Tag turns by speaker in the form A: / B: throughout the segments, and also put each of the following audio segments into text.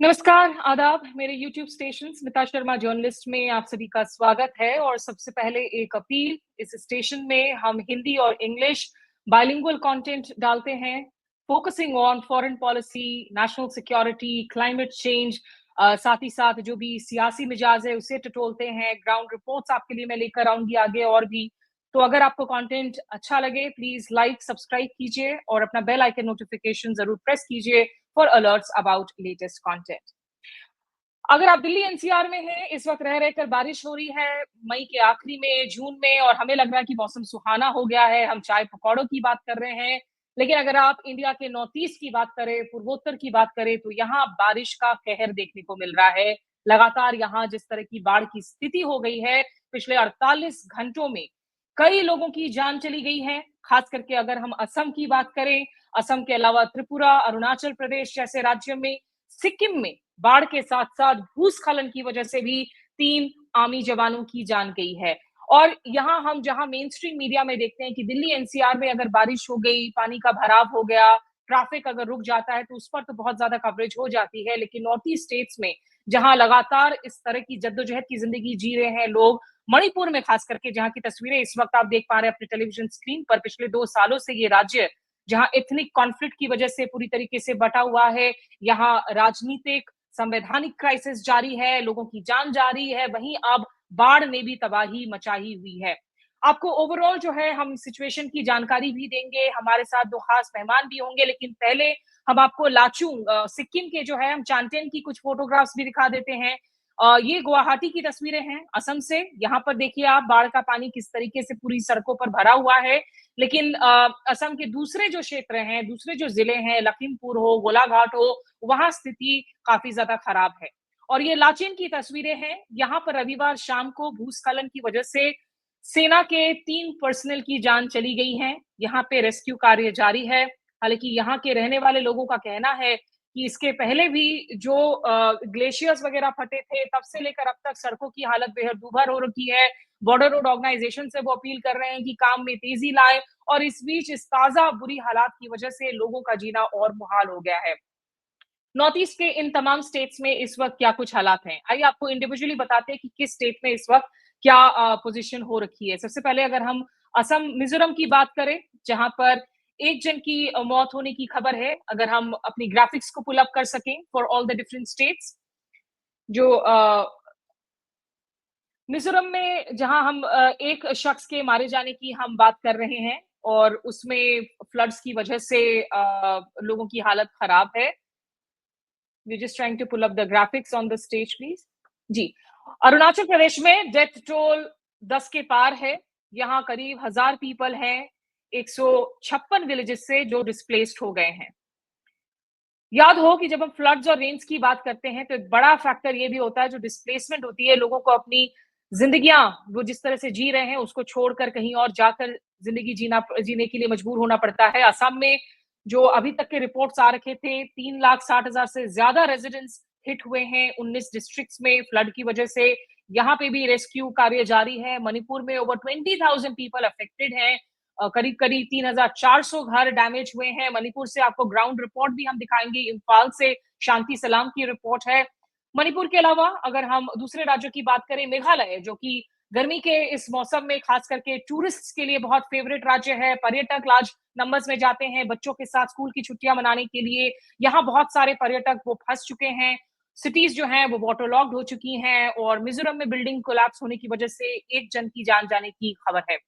A: नमस्कार, आदाब। मेरे YouTube station Smita Sharma journalist में आप सभी का स्वागत है। और सबसे पहले एक अपील, इस स्टेशन में हम हिंदी और इंग्लिश बाइलिंगुअल कंटेंट डालते हैं, focusing on foreign policy, national security, climate change, साथ ही साथ जो भी सियासी मिजाज है उसे टटोलते हैं। ग्राउंड रिपोर्ट्स आपके लिए मैं लेकर आऊंगी आगे और भी। तो अगर आपको कंटेंट अच्छा लगे, प्लीज लाइक सब्सक्राइब कीजिए और अपना बेल आइकन नोटिफिकेशन जरूर प्रेस कीजिए for alerts about latest content. अगर आप दिल्ली एनसीआर में हैं, इस वक्त रह रहकर बारिश हो रही है, मई के आखिरी में, जून में, और हमें लग रहा है कि मौसम सुहाना हो गया है। हम चाय पकौड़ों की बात कर रहे हैं, लेकिन अगर आप इंडिया के नॉर्थ ईस्ट की बात करें, पूर्वोत्तर की बात करें, तो यहाँ बारिश का कहर देखने को मिल रहा है। लगातार यहाँ जिस तरह की बाढ़ की स्थिति हो गई है, पिछले 48 घंटों में कई लोगों की जान चली गई है। खास करके अगर हम असम की बात करें, असम के अलावा त्रिपुरा, अरुणाचल प्रदेश जैसे राज्यों में, सिक्किम में बाढ़ के साथ साथ भूस्खलन की वजह से भी 3 आर्मी जवानों की जान गई है। और यहाँ हम जहां मेन स्ट्रीम मीडिया में देखते हैं कि दिल्ली एनसीआर में अगर बारिश हो गई, पानी का भराव हो गया, ट्रैफिक अगर रुक जाता है, तो उस पर तो बहुत ज्यादा कवरेज हो जाती है। लेकिन नॉर्थ ईस्ट स्टेट्स में जहां लगातार इस तरह की जद्दोजहद की जिंदगी जी रहे हैं लोग, मणिपुर में खास करके, जहां की तस्वीरें इस वक्त आप देख पा रहे हैं अपने टेलीविजन स्क्रीन पर, पिछले 2 सालों से ये राज्य जहां एथनिक कॉन्फ्लिक्ट की वजह से पूरी तरीके से बटा हुआ है, यहाँ राजनीतिक संवैधानिक क्राइसिस जारी है, लोगों की जान जा रही है, वहीं अब बाढ़ ने भी तबाही मचाई हुई है। आपको ओवरऑल जो है हम सिचुएशन की जानकारी भी देंगे, हमारे साथ 2 खास मेहमान भी होंगे, लेकिन पहले हम आपको लाचुंग सिक्किम के जो है हम चांटेन की कुछ फोटोग्राफ्स भी दिखा देते हैं। ये गुवाहाटी की तस्वीरें हैं असम से। यहाँ पर देखिए आप, बाढ़ का पानी किस तरीके से पूरी सड़कों पर भरा हुआ है। लेकिन असम के दूसरे जो क्षेत्र हैं, दूसरे जो जिले हैं, लखीमपुर हो, गोलाघाट हो, वहां स्थिति काफी ज्यादा खराब है। और ये लाचेन की तस्वीरें हैं। यहाँ पर रविवार शाम को भूस्खलन की वजह से सेना के 3 पर्सनल की जान चली गई है। यहाँ पे रेस्क्यू कार्य जारी है। हालांकि यहाँ के रहने वाले लोगों का कहना है कि इसके पहले भी जो ग्लेशियर्स वगैरह फटे थे, तब से लेकर अब तक सड़कों की हालत बेहद दूभर हो रखी है। बॉर्डर रोड ऑर्गेनाइजेशन से वो अपील कर रहे हैं कि काम में तेजी लाए। और इस बीच इस ताजा बुरी हालात की वजह से लोगों का जीना और मुहाल हो गया है। नॉर्थ ईस्ट के इन तमाम स्टेट्स में इस वक्त क्या कुछ हालात हैं, आइए आपको इंडिविजुअली बताते हैं कि किस स्टेट में इस वक्त क्या पोजीशन हो रखी है। सबसे पहले अगर हम असम मिजोरम की बात करें, जहां पर एक जन की मौत होने की खबर है। अगर हम अपनी ग्राफिक्स को पुल अप कर सकें for all the different states, जो मिजोरम में जहां हम एक शख्स के मारे जाने की हम बात कर रहे हैं, और उसमें फ्लड्स की वजह से लोगों की हालत खराब है। We're just trying to pull up the graphics on the stage, please. जी, अरुणाचल प्रदेश में डेथ टोल 10 के पार है। यहाँ करीब 1000 पीपल हैं, 156 विलेजेस से जो डिस्प्लेस्ड हो गए हैं। याद हो कि जब हम फ्लड्स और रेन्स की बात करते हैं, तो एक बड़ा फैक्टर ये भी होता है, जो डिस्प्लेसमेंट होती है, लोगों को अपनी जिंदगियां वो जिस तरह से जी रहे हैं उसको छोड़कर कहीं और जाकर जिंदगी जीने के लिए मजबूर होना पड़ता है। असम में जो अभी तक के रिपोर्ट्स आ रखे थे, 3,60,000 से ज्यादा रेजिडेंट्स हिट हुए हैं 19 डिस्ट्रिक्ट्स में फ्लड की वजह से। यहाँ पे भी रेस्क्यू कार्य जारी है। मणिपुर में ओवर 20,000 पीपल अफेक्टेड हैं। करीब करीब 3,400 घर डैमेज हुए हैं। मणिपुर से आपको ग्राउंड रिपोर्ट भी हम दिखाएंगे। इम्फाल से शांति सलाम की रिपोर्ट है। मणिपुर के अलावा अगर हम दूसरे राज्यों की बात करें, मेघालय जो कि गर्मी के इस मौसम में खास करके टूरिस्ट के लिए बहुत फेवरेट राज्य है, पर्यटक लार्ज नंबर्स में जाते हैं बच्चों के साथ स्कूल की छुट्टियां मनाने के लिए। यहाँ बहुत सारे पर्यटक वो फंस चुके हैं। सिटीज जो हैं वो वाटरलॉक्ड हो चुकी हैं, और मिजोरम में बिल्डिंग कोलैप्स होने की वजह से एक जन की जान जाने की खबर है।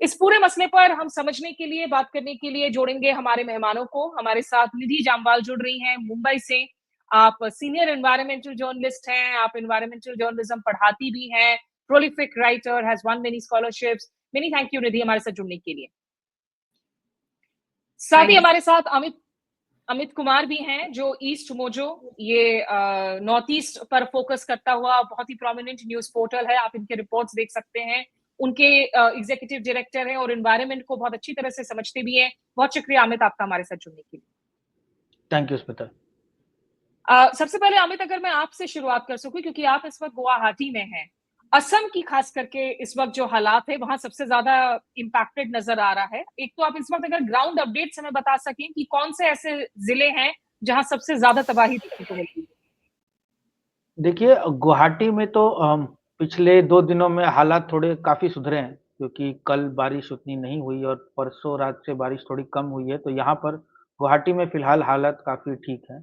A: इस पूरे मसले पर हम समझने के लिए, बात करने के लिए जोड़ेंगे हमारे मेहमानों को। हमारे साथ निधि जामवाल जुड़ रही हैं मुंबई से। आप सीनियर एनवायरमेंटल जर्नलिस्ट हैं, आप एनवायरमेंटल जर्नलिज्म पढ़ाती भी हैं, prolific writer, has won many scholarships. Many thank you Nidhi हमारे साथ जुड़ने के लिए। साथ ही हमारे साथ अमित अमित कुमार भी हैं, जो ईस्ट मोजो, ये नॉर्थ ईस्ट पर फोकस करता हुआ बहुत ही प्रोमिनेंट न्यूज पोर्टल है, आप इनके रिपोर्ट्स देख सकते हैं। उनके एग्जीक्यूटिव डायरेक्टर हैं और एनवायरनमेंट को बहुत अच्छी तरह से समझते भी हैं। बहुत शुक्रिया अमित आपका हमारे साथ जुड़ने के लिए।
B: Thank you Smita.
A: सबसे पहले अमित, अगर मैं आपसे शुरुआत कर सकूं, क्योंकि आप इस वक्त गुवाहाटी में हैं, असम की खास करके इस वक्त जो हालात है वहां सबसे ज्यादा इम्पैक्टेड नजर आ रहा है। एक तो आप इस वक्त अगर ग्राउंड अपडेट्स हमें बता सकें कि कौन से ऐसे जिले हैं जहां सबसे ज्यादा तबाही देखने को मिलती है।
B: देखिए, गुवाहाटी में तो पिछले 2 दिनों में हालात थोड़े काफ़ी सुधरे हैं, क्योंकि कल बारिश उतनी नहीं हुई और परसों रात से बारिश थोड़ी कम हुई है, तो यहाँ पर गुवाहाटी में फ़िलहाल हालात काफ़ी ठीक हैं।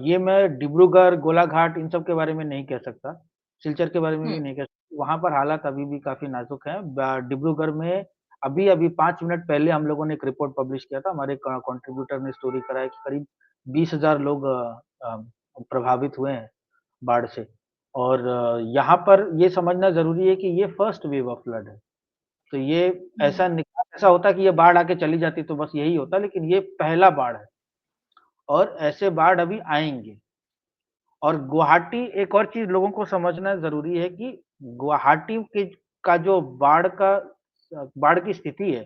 B: ये मैं डिब्रूगढ़, गोलाघाट इन सब के बारे में नहीं कह सकता, सिलचर के बारे में भी
A: हम्म।
B: नहीं कह सकता, वहाँ पर हालात अभी भी काफ़ी नाज़ुक हैं। डिब्रूगढ़ में अभी-अभी 5 मिनट पहले हम लोगों ने एक रिपोर्ट पब्लिश किया था, हमारे कंट्रीब्यूटर ने स्टोरी कराया कि करीब 20,000 लोग प्रभावित हुए हैं बाढ़ से। और यहाँ पर ये समझना ज़रूरी है कि ये फर्स्ट वेव ऑफ फ्लड है। तो ये
A: हम्म।
B: ऐसा होता कि ये बाढ़ आके चली जाती तो बस यही होता, लेकिन ये पहला बाढ़ है और ऐसे बाढ़ अभी आएँगे। और गुवाहाटी एक और चीज़ लोगों को समझना ज़रूरी है कि गुवाहाटी के का जो बाढ़ की स्थिति है,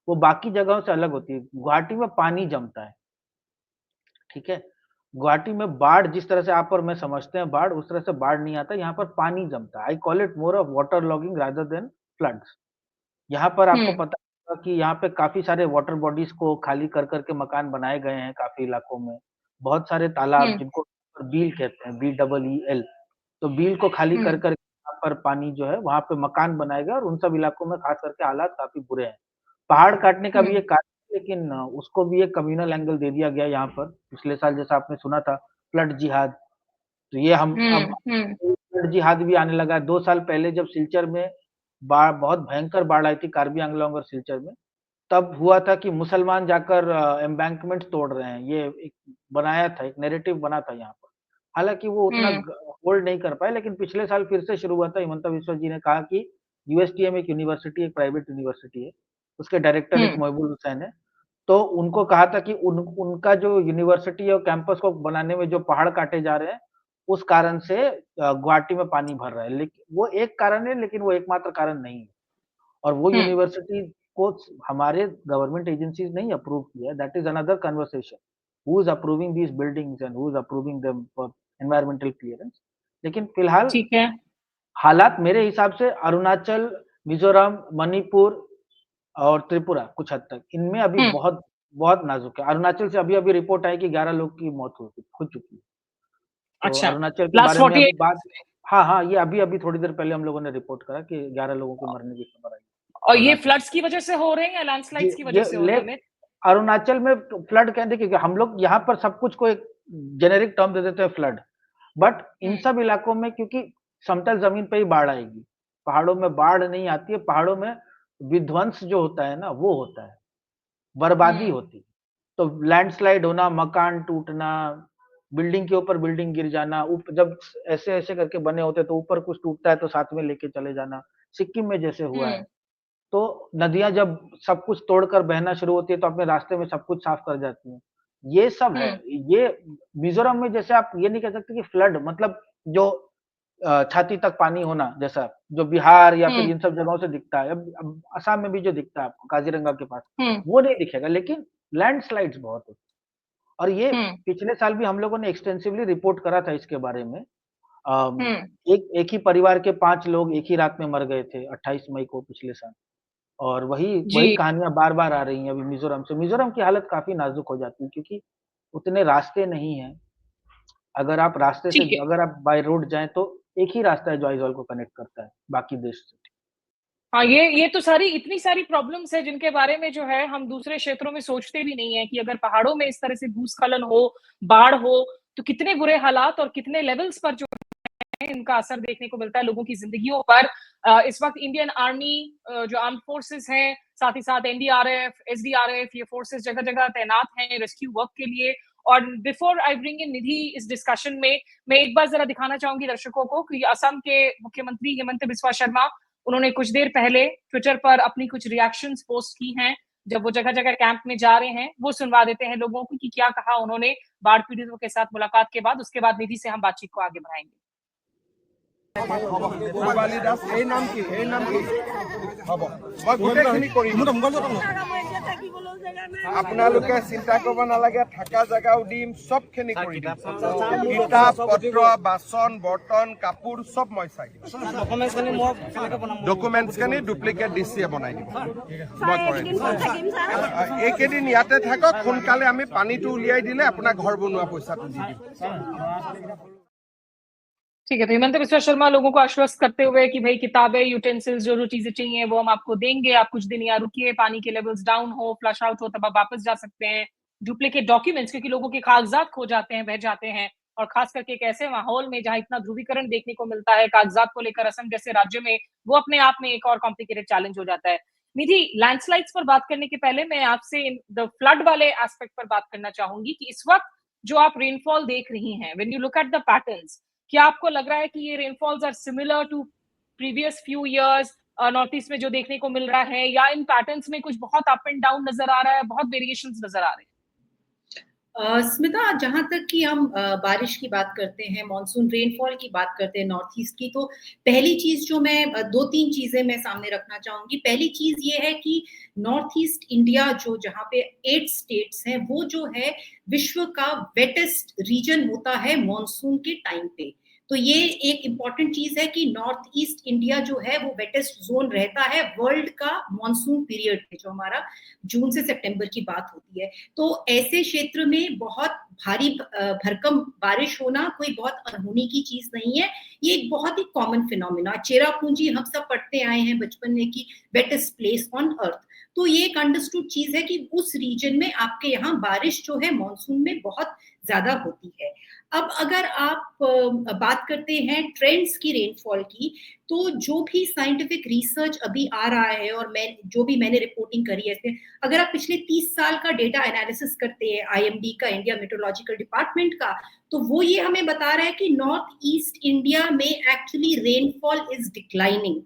B: वो बाकी जगहों से अलग होती है। गुवाहाटी में पानी जमता है, ठीक है? गुवाहाटी में बाढ़ जिस तरह से आप और मैं समझते हैं बाढ़, उस तरह से बाढ़ नहीं आता, यहाँ पर पानी जमता है। I call it more of water logging rather than floods. यहाँ पर आपको
A: हम्म।
B: पता होगा कि यहाँ पे काफ़ी सारे वाटर बॉडीज़ को खाली कर के मकान बनाए गए हैं काफ़ी इलाकों में। बहुत सारे तालाब
A: हम्म।
B: जिनको बील कहते हैं, BEEL, तो बील को खाली
A: हम्म।
B: कर यहाँ पर पानी जो है वहाँ पे मकान बनाए गए और उन सब इलाकों में खास करके हालात काफ़ी बुरे हैं। पहाड़ काटने का भी
A: हम्म।
B: एक कारण है, लेकिन उसको भी एक कम्युनल एंगल दे दिया गया यहाँ पर। पिछले साल जैसा आपने सुना था फ्लड जिहाद, तो ये हम अब
A: हम्म।
B: फ्लड जिहाद भी आने लगा है। 2 साल पहले जब सिलचर में बहुत भयंकर बाढ़ आई थी कार्बी आंगलोंग और सिलचर में, तब हुआ था कि मुसलमान जाकर एम्बैंकमेंट तोड़ रहे हैं। ये एक बनाया था, एक नैरेटिव बना था यहाँ पर। हालाँकि वो उतना
A: हम्म।
B: होल्ड नहीं कर पाए, लेकिन पिछले साल फिर से शुरू हुआ था। हिमंता बिस्वा जी ने कहा कि यूएसटीएम एक यूनिवर्सिटी, एक प्राइवेट यूनिवर्सिटी है। उसके डायरेक्टर एक
A: हम्म।
B: मोहिबुल हुसैन है। तो उनको कहा था कि उनका जो यूनिवर्सिटी और कैंपस को बनाने में जो पहाड़ काटे जा रहे हैं, उस कारण से गुवाहाटी में पानी भर रहा है। लेकिन वो एक कारण है, लेकिन वो एकमात्र कारण नहीं है। और वो
A: हम्म।
B: यूनिवर्सिटी को हमारे गवर्नमेंट एजेंसीज़ नहीं अप्रूव किया है, that is another conversation. Who is approving these buildings and who is approving them for environmental clearance. लेकिन फिलहाल
A: ठीक है।
B: हालात मेरे हिसाब से अरुणाचल, मिज़ोरम, मणिपुर और त्रिपुरा कुछ हद तक, इनमें अभी
A: हम्म।
B: बहुत बहुत नाज़ुक है। अरुणाचल से अभी-अभी रिपोर्ट आई कि 11 लोग की मौत हो चुकी है। तो
A: अच्छा।
B: अरुणाचल के
A: लास्ट
B: बारे में अभी
A: 48
B: बात हाँ, हाँ, ये अभी-अभी थोड़ी देर पहले हम लोगों ने रिपोर्ट करा कि 11 लोगों के मरने की खबर आई
A: और ये
B: अरुणाचल।
A: फ्लड्स की वजह से हो रहे हैं या
B: जी,
A: लैंडस्लाइड्स की वजह
B: ये
A: से हो रहे हैं,
B: लेक
A: अमित?
B: अरुणाचल में फ्लड कहते हैं, क्योंकि हम लोग यहाँ पर सब कुछ को एक जेनेरिक टर्म दे देते हैं फ्लड। बट इन
A: हम्म।
B: सब इलाकों में क्योंकि समतल ज़मीन पे ही बाढ़ आएगी, पहाड़ों में बाढ़ नहीं आती है, पहाड़ों में विध्वंस जो होता है ना, वो होता है, बर्बादी
A: हम्म।
B: होती है। तो लैंडस्लाइड होना, मकान टूटना, बिल्डिंग के ऊपर बिल्डिंग गिर जाना, जब ऐसे-ऐसे करके बने होते हैं, तो ऊपर कुछ टूटता है तो साथ में लेके चले जाना, सिक्किम में जैसे हुआ है।
A: हम्म।
B: तो नदियाँ जब सब कुछ तोड़कर बहना शुरू होती है, तो अपने रास्ते में सब कुछ साफ कर जाती हैं। ये सब है,
A: हम्म।
B: ये मिज़ोरम में जैसे आप ये नहीं कह सकते कि फ्लड मतलब जो छाती तक पानी होना जैसा, जो बिहार या फिर
A: हम्म।
B: इन सब जगहों से दिखता है। अब असम में भी जो दिखता है आपको काज़ीरंगा के पास,
A: हम्म।
B: वो नहीं दिखेगा, लेकिन लैंडस्लाइड्स बहुत होती हैं। और ये
A: हम्म।
B: पिछले साल भी हम लोगों ने एक्सटेंसिवली रिपोर्ट करा था इसके बारे में। अम,
A: हम्म।
B: एक एक ही परिवार के 5 लोग एक ही रात में मर गए थे 28 मई को पिछले साल। और वही वही
A: जी।
B: कहानियाँ बार-बार आ रही हैं अभी मिज़ोरम से। मिज़ोरम की हालत काफ़ी नाज़ुक हो जाती है, क्योंकि उतने रास्ते नहीं हैं।
A: ठीक है।
B: अगर आप बाय रोड जाएँ तो एक ही रास्ता है जो आइज़ॉल को कनेक्ट करता है, बाकी देश से।
A: हाँ, ये तो सारी इतनी सारी प्रॉब्लम्स है जिनके बारे में जो है हम दूसरे क्षेत्रों में सोचते भी नहीं है कि अगर पहाड़ों में इस तरह से भूस्खलन हो, बाढ़ हो, तो कितने बुरे हालात और कितने लेवल्स पर जो है इनका असर देखने को मिलता है लोगों की जिंदगियों पर। इस वक्त इंडियन आर्मी, जो आर्म्ड फोर्सेस हैं, साथ ही साथ एनडीआरएफ, एसडीआरएफ, ये फोर्सेस जगह-जगह तैनात हैं रेस्क्यू वर्क के लिए। और बिफोर आई ब्रिंग इन निधि इस डिस्कशन में, मैं एक बार जरा दिखाना चाहूंगी दर्शकों को कि असम के मुख्यमंत्री हेमंत बिस्वा शर्मा, उन्होंने कुछ देर पहले ट्विटर पर अपनी कुछ रिएक्शंस पोस्ट की हैं जब वो जगह जगह कैंप में जा रहे हैं। वो सुनवा देते हैं लोगों को कि क्या कहा उन्होंने बाढ़ पीड़ितों के साथ मुलाकात के बाद। उसके बाद निधि से हम बातचीत को आगे बढ़ाएंगे।
C: পূৰ্বালী দাস এই নাম কি হ'ব মই গোটেইখিনি কৰিম আপোনালোকে চিন্তা কৰিব নালাগে থাকা জেগাও দিম সবখিনি কৰি দিম কিতাপ পত্ৰ বাচন বৰ্তন কাপোৰ সব মই চাই দিম ডকুমেণ্টছখিনি ডুপ্লিকেট ডিচিয়ে বনাই দিব মই কৰি দিম এইকেইদিন ইয়াতে থাকক সোনকালে আমি পানীটো উলিয়াই দিলে আপোনাক ঘৰ বনোৱা পইচাটো দি দিম
A: ठीक है, तो हेमंत बिस्वा शर्मा लोगों को आश्वस्त करते हुए कि भाई किताबें, यूटेंसिल्स, जो चीजें चाहिए वो हम आपको देंगे, आप कुछ दिन यहाँ रुकिए, पानी के लेवल्स डाउन हो, फ्लश आउट हो, तब आप वापस जा सकते हैं। डुप्लीकेट डॉक्यूमेंट्स, क्योंकि लोगों के कागजात खो जाते हैं, बह जाते हैं, और खास करके एक ऐसे माहौल में जहां इतना ध्रुवीकरण देखने को मिलता है कागजात को लेकर असम जैसे राज्य में, वो अपने आप में एक और कॉम्प्लिकेटेड चैलेंज हो जाता है। निधि, लैंडस्लाइड्स पर बात करने के पहले मैं आपसे द फ्लड वाले एस्पेक्ट पर बात करना चाहूंगी कि इस वक्त जो आप रेनफॉल देख रही हैं, when you look at the patterns, क्या आपको लग रहा है कि ये rainfalls are similar to previous few years north east में जो देखने को मिल रहा है, या इन पैटर्न्स में कुछ बहुत अप एंड डाउन नजर आ रहा है, बहुत वेरिएशंस नजर आ रहे हैं?
D: स्मिता, जहां तक कि हम बारिश की बात करते हैं, मॉनसून रेनफॉल की बात करते हैं नॉर्थ ईस्ट की, तो पहली चीज जो मैं दो तीन चीजें मैं सामने रखना चाहूंगी। पहली चीज ये है कि नॉर्थ ईस्ट इंडिया जो जहां पे 8 स्टेट्स हैं, वो जो है विश्व का वेटेस्ट रीजन होता है मॉनसून के टाइम पे। तो ये एक इंपॉर्टेंट चीज है कि नॉर्थ ईस्ट इंडिया जो है वो वेटेस्ट जोन रहता है वर्ल्ड का मॉनसून पीरियड में, जो हमारा जून से सितंबर की बात होती है। तो ऐसे क्षेत्र में बहुत भारी भरकम बारिश होना कोई बहुत अनहोनी की चीज नहीं है, ये एक बहुत ही कॉमन फिनोमिना। चेरापूंजी हम सब पढ़ते आए हैं बचपन में कि वेटेस्ट प्लेस ऑन अर्थ, तो ये एक अंडरस्टूड चीज है कि उस रीजन में आपके यहाँ बारिश जो है मॉनसून में बहुत ज्यादा होती है। अब अगर आप बात करते हैं ट्रेंड्स की रेनफॉल की, तो जो भी साइंटिफिक रिसर्च अभी आ रहा है और मैंने रिपोर्टिंग करी है इसमें, अगर आप पिछले 30 साल का डेटा एनालिसिस करते हैं आईएमडी का, इंडिया मेट्रोलॉजिकल डिपार्टमेंट का, तो वो ये हमें बता रहा है कि नॉर्थ ईस्ट इंडिया में एक्चुअली रेनफॉल इज डिक्लाइनिंग।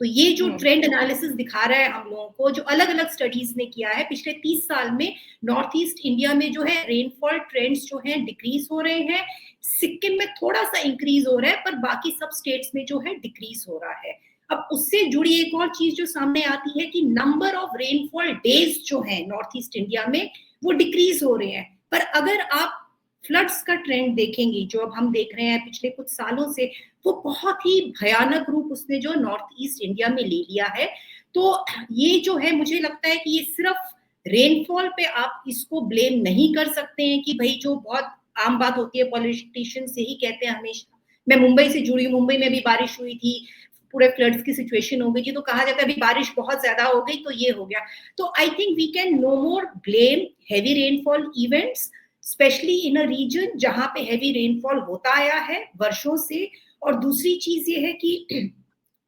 D: तो ये जो ट्रेंड एनालिसिस दिखा रहा है हम लोगों को, जो अलग अलग स्टडीज ने किया है पिछले 30 साल में, नॉर्थ ईस्ट इंडिया में जो है रेनफॉल ट्रेंड्स जो हैं डिक्रीज हो रहे हैं। सिक्किम में थोड़ा सा इंक्रीज हो रहा है, पर बाकी सब स्टेट्स में जो है डिक्रीज हो रहा है। अब उससे जुड़ी एक और चीज जो सामने आती है कि नंबर ऑफ रेनफॉल डेज जो है नॉर्थ ईस्ट इंडिया में वो डिक्रीज हो रहे हैं। पर अगर आप फ्लड्स का ट्रेंड देखेंगे जो अब हम देख रहे हैं पिछले कुछ सालों से, वो बहुत ही भयानक रूप उसने जो नॉर्थ ईस्ट इंडिया में ले लिया है। तो ये जो है, मुझे लगता है कि ये सिर्फ रेनफॉल पे आप इसको ब्लेम नहीं कर सकते हैं कि भाई, जो बहुत आम बात होती है, पॉलिटिशियन से ही कहते हैं हमेशा। मैं मुंबई से जुड़ी हूँ, मुंबई में भी बारिश हुई थी, पूरे फ्लड्स की सिचुएशन हो गई थी, तो कहा जाता है अभी बारिश बहुत ज्यादा हो गई तो ये हो गया। तो I think we can no more blame heavy rainfall events, especially in a region जहां पे हेवी रेनफॉल होता आया है वर्षों से। और दूसरी चीज ये है कि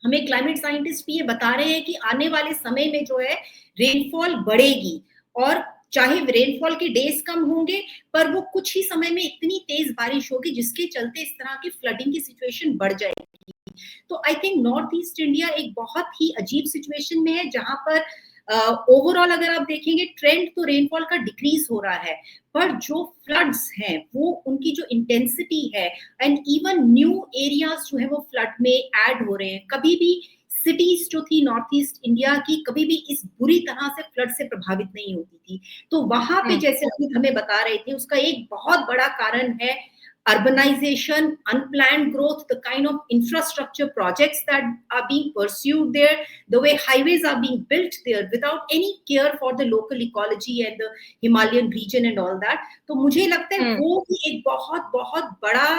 D: हमें क्लाइमेट साइंटिस्ट भी ये बता रहे हैं कि आने वाले समय में जो है रेनफॉल बढ़ेगी, और चाहे रेनफॉल के डेज कम होंगे, पर वो कुछ ही समय में इतनी तेज बारिश होगी जिसके चलते इस तरह की फ्लडिंग की सिचुएशन बढ़ जाएगी। तो I think north east India एक बहुत ही अजीब सिचुएशन में है, जहां पर ओवरऑल अगर आप देखेंगे ट्रेंड तो रेनफॉल का डिक्रीज हो रहा है, पर जो फ्लड्स हैं वो उनकी जो इंटेंसिटी है, एंड इवन न्यू एरियाज जो है वो फ्लड में ऐड हो रहे हैं। कभी भी सिटीज जो थी नॉर्थ ईस्ट इंडिया की कभी भी इस बुरी तरह से फ्लड से प्रभावित नहीं होती थी, तो वहां पे जैसे अमित हमें बता रहे थे, उसका एक बहुत बड़ा कारण है urbanization, unplanned growth, the kind of infrastructure projects that are being pursued there, the way highways are being built there without any care for the local ecology and the Himalayan region and all that. तो मुझे लगता है वो भी एक बहुत बहुत बड़ा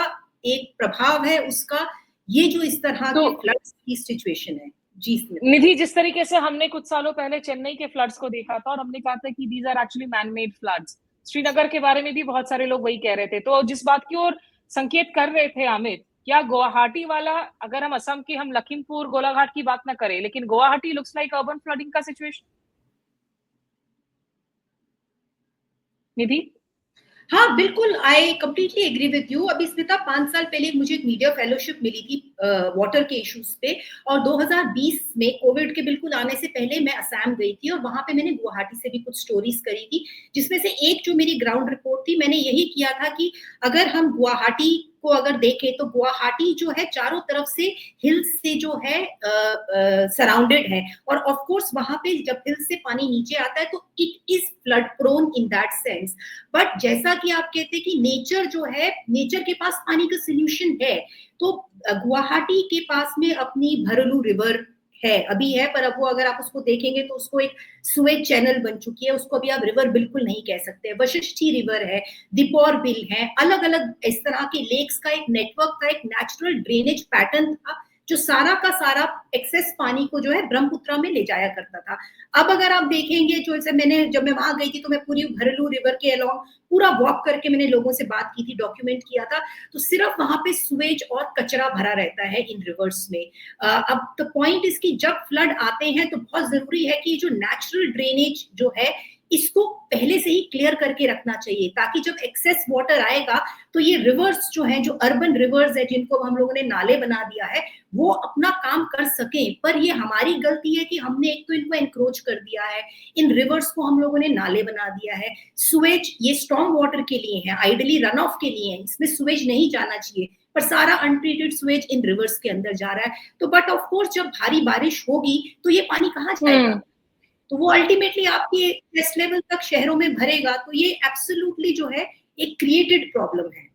D: एक प्रभाव है उसका, ये जो इस तरह के फ्लड्स की सिचुएशन है। जी
A: निधि, जिस तरीके से हमने कुछ सालों पहले चेन्नई के फ्लड्स को देखा था और हमने कहा था कि these are actually man made floods, Srinagar के बारे में भी बहुत सारे लोग वही कह रहे थे। तो जिस बात की ओर संकेत कर रहे थे अमित, क्या गुवाहाटी वाला, अगर हम असम की, हम लखीमपुर गोलाघाट की बात ना करें, लेकिन Guwahati looks like urban flooding का सिचुएशन? निधि?
D: हाँ बिल्कुल, I completely agree with you. अभी स्मिता 5 साल पहले मुझे एक मीडिया फेलोशिप मिली थी वाटर के इश्यूज पे, और 2020 में कोविड के बिल्कुल आने से पहले मैं असम गई थी, और वहां पे मैंने गुवाहाटी से भी कुछ स्टोरीज करी थी, जिसमें से एक जो मेरी ग्राउंड रिपोर्ट थी, मैंने यही किया था कि अगर हम गुवाहाटी को अगर देखें तो गुवाहाटी जो है चारों तरफ से हिल्स से जो है सराउंडेड है, और ऑफ कोर्स वहां पे जब हिल्स से पानी नीचे आता है तो it is flood prone in that sense. But जैसा कि आप कहते हैं कि नेचर जो है, नेचर के पास पानी का सोल्यूशन है, तो गुवाहाटी के पास में अपनी भरलू रिवर है, अभी है, पर अब वो अगर आप उसको देखेंगे तो उसको एक सुएज चैनल बन चुकी है, उसको अभी आप रिवर बिल्कुल नहीं कह सकते। वशिष्ठी रिवर है, दीपौर बिल है, अलग-अलग इस तरह के लेक्स का एक नेटवर्क था, एक नेचुरल ड्रेनेज पैटर्न था, जो सारा का सारा एक्सेस पानी को जो है ब्रह्मपुत्रा में ले जाया करता था। अब अगर आप देखेंगे, जो जैसे जब मैं वहां गई थी तो मैं पूरी भरलू रिवर के अलॉन्ग पूरा वॉक करके मैंने लोगों से बात की थी, डॉक्यूमेंट किया था, तो सिर्फ वहां पे सुएज और कचरा भरा रहता है इन रिवर्स में। अब द पॉइंट इज कि जब फ्लड आते हैं तो बहुत जरूरी है कि जो नेचुरल ड्रेनेज जो है इसको पहले से ही क्लियर करके रखना चाहिए, ताकि जब एक्सेस वाटर आएगा तो ये रिवर्स जो हैं, जो अर्बन रिवर्स है जिनको हम लोगों ने नाले बना दिया है, वो अपना काम कर सके। पर ये हमारी गलती है कि हमने एक तो इनको एनक्रोच कर दिया है, इन रिवर्स को हम लोगों ने नाले बना दिया है। सुएज ये स्टॉर्म वाटर के लिए है, आइडली रन ऑफ के लिए है, इसमें सुएज नहीं जाना चाहिए, पर सारा अनट्रीटेड सुएज इन रिवर्स के अंदर जा रहा है। तो बट ऑफ कोर्स जब भारी बारिश होगी तो ये पानी कहाँ जाएगा, तो वो अल्टीमेटली आपकी टेस्ट लेवल तक शहरों में भरेगा। तो ये एब्सोल्युटली जो है एक क्रिएटेड प्रॉब्लम है।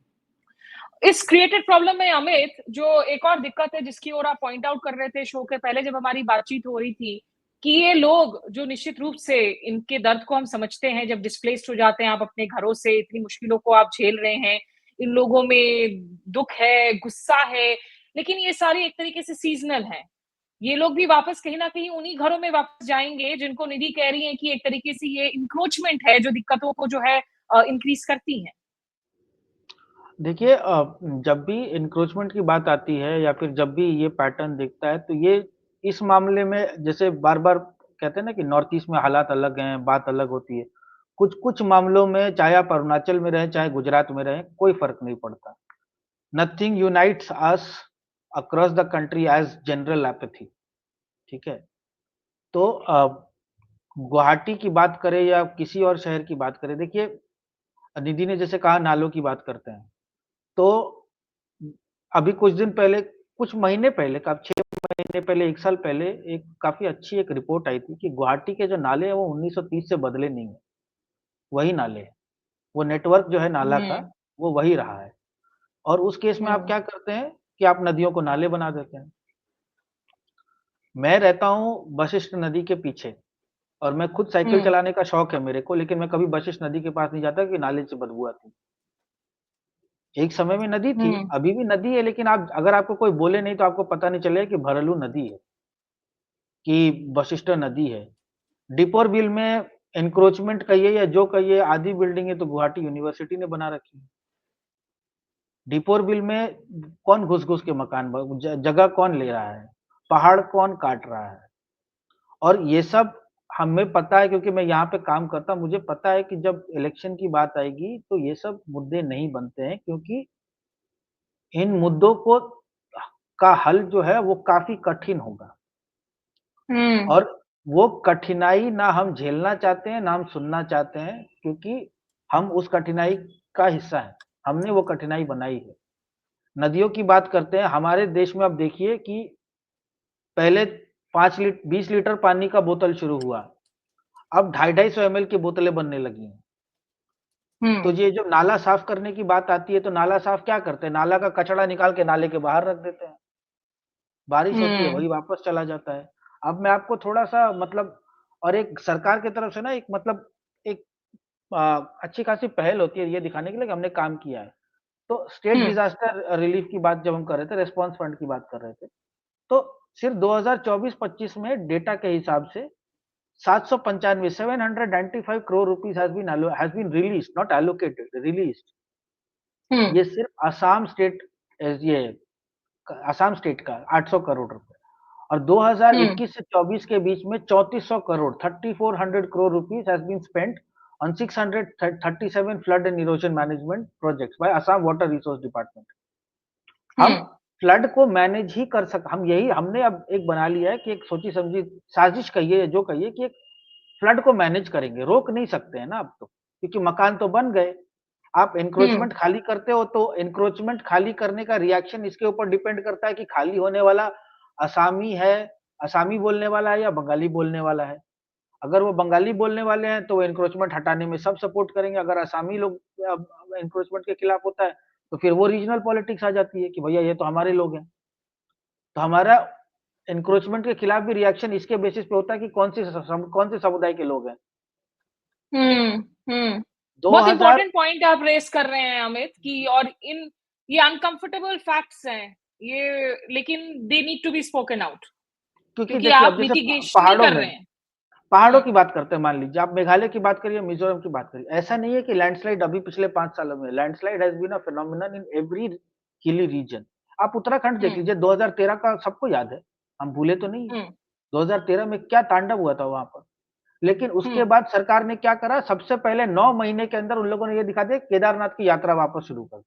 A: इस क्रिएटेड प्रॉब्लम में अमित, जो एक और दिक्कत है जिसकी ओर आप पॉइंट आउट कर रहे थे शो के पहले जब हमारी बातचीत हो रही थी, कि ये लोग जो निश्चित रूप से इनके दर्द को हम समझते हैं, जब डिस्प्लेस्ड हो जाते हैं आप अपने घरों से, इतनी मुश्किलों को आप झेल रहे हैं, इन लोगों में दुख है, गुस्सा है, लेकिन ये सारी एक तरीके से सीजनल है। ये लोग भी वापस कहीं ना कहीं उन्हीं घरों में वापस जाएंगे जिनको निधि कह रही है कि एक तरीके से ये इंक्रोचमेंट है जो दिक्कतों को जो है इंक्रीज करती है।
B: देखिए जब भी इंक्रोचमेंट की बात आती है या फिर जब भी ये पैटर्न दिखता है तो ये इस मामले में जैसे बार-बार कहते हैं ना कि नॉर्थ ईस्ट में हालात अलग हैं, बात अलग होती है। कुछ-कुछ मामलों में चाहे आप अरुणाचल में रहें, चाहे गुजरात में रहें, कोई फ़र्क नहीं पड़ता। Nothing unites us across the country as general apathy, ठीक है? तो गुवाहाटी की बात करें या किसी और शहर की बात करें, देखिए निधि ने जैसे कहा नालों की बात करते हैं, तो अभी कुछ दिन पहले, कुछ महीने पहले, कब 6 महीने पहले, 1 साल पहले एक काफ़ी अच्छी एक रिपोर्ट आई थी कि गुवाहाटी के जो नाले हैं वो 1930 से बदले नहीं हैं, वही नाले हैं। वो नेटवर्क जो है नाला का,
A: हम्म।
B: वो वही रहा है। और उस केस में आप क्या करते हैं कि आप नदियों को नाले बना देते हैं। मैं रहता हूँ वशिष्ठ नदी के पीछे और मैं खुद साइकिल
A: हम्म।
B: चलाने का शौक है मेरे को, लेकिन मैं कभी वशिष्ठ नदी के पास नहीं जाता कि नाले से बदबू आती। एक समय में नदी थी,
A: हम्म।
B: अभी भी नदी है, लेकिन आप अगर आपको कोई बोले नहीं तो आपको पता नहीं चलेगा कि भरलू नदी है, कि वशिष्ठ नदी है। दीपोर बिल में एनक्रोचमेंट कहिए या जो कहिए, आधी बिल्डिंगें तो गुवाहाटी यूनिवर्सिटी ने बना रखी है। दीपोर बिल में कौन घुस-घुस के मकान जगह कौन ले रहा है? पहाड़ कौन काट रहा है? और ये सब हमें पता है क्योंकि मैं यहाँ पे काम करता हूँ, मुझे पता है कि जब इलेक्शन की बात आएगी तो ये सब मुद्दे नहीं बनते हैं, क्योंकि इन मुद्दों को का हल जो है वो काफ़ी कठिन होगा।
A: हम्म।
B: और वो कठिनाई ना हम झेलना चाहते हैं, ना हम सुनना चाहते हैं, क्योंकि हम उस कठिनाई का हिस्सा हैं। हमने वो कठिनाई बनाई है। नदियों की बात करते हैं, हमारे देश में आप देखिए कि पहले 20 लीटर पानी का बोतल शुरू हुआ, अब 250-250 एमएल की बोतलें बनने लगी हैं। तो
A: हम्म।
B: ये जो नाला साफ करने की बात आती है, तो नाला साफ क्या करते हैं? नाला का कचरा निकाल के नाले के बाहर रख देते हैं। बारिश होती है,
A: हम्म।
B: वही वापस चला जाता है। अब मैं आपको थोड़ा-सा मतलब, और एक सरकार की तरफ से ना एक मतलब एक अच्छी खासी पहल होती है ये दिखाने के लिए कि हमने काम किया है। तो स्टेट
A: हम्म।
B: डिज़ास्टर रिलीफ की बात जब हम कर रहे थे, रिस्पॉन्स फंड की बात कर रहे थे, तो सिर्फ 2024-25 में डेटा के हिसाब से 795 795 crore rupees has been released, not allocated, released.
A: हम्म।
B: ये सिर्फ ये असम स्टेट का 800 करोड़ रुपए, और
A: हम्म।
B: 2021 से 24 के बीच में 3400 crore 3400 crore rupees has been spent on 637 flood and erosion management projects by Assam Water Resource Department. हम
A: हम्म।
B: फ्लड को मैनेज ही कर सक हम यही हमने अब एक बना लिया है कि एक सोची समझी साजिश कहिए या जो कहिए कि एक फ्लड को मैनेज करेंगे, रोक नहीं सकते हैं ना अब तो, क्योंकि मकान तो बन गए। आप
A: हम्म।
B: एनक्रोचमेंट खाली करते हो तो एनक्रोचमेंट खाली करने का रिएक्शन इसके ऊपर डिपेंड करता है कि खाली होने वाला असामी है, असामी बोलने वाला है या बंगाली बोलने वाला है। अगर वो बंगाली बोलने वाले हैं तो वो एनक्रोचमेंट हटाने में सब सपोर्ट करेंगे, अगर असामी लोग एनक्रोचमेंट के खिलाफ होता है तो फिर वो रीजनल पॉलिटिक्स आ जाती है कि भैया ये तो हमारे लोग हैं। तो हमारा एनक्रोचमेंट के खिलाफ भी रिएक्शन इसके बेसिस पे होता है कि कौन से समुदाय के लोग हैं।
A: बहुत
B: 2000
A: इंपॉर्टेंट पॉइंट आप रेस कर रहे हैं अमित कि और इन ये अनकंफर्टेबल फैक्ट्स हैं ये, लेकिन they need to be spoken out
B: क्योंकि
A: क्योंकि
B: देखिए
A: आप
B: अब जैसे
A: मिटिगेशन नहीं कर रहे हैं।
B: पहाड़ों की बात करते हैं, मान लीजिए आप मेघालय की बात करिए, मिजोरम की बात करिए, ऐसा नहीं है कि लैंडस्लाइड अभी पिछले 5 सालों में, landslide has been a phenomenon in every hilly region. आप उत्तराखंड देख लीजिए, 2013 का सबको याद है, हम भूले तो नहीं है। 2013 में क्या तांडव हुआ था वहां पर। लेकिन उसके बाद सरकार ने क्या करा, सबसे पहले 9 महीने के अंदर उन लोगों ने ये दिखा दिया केदारनाथ की यात्रा वापस शुरू कर दी।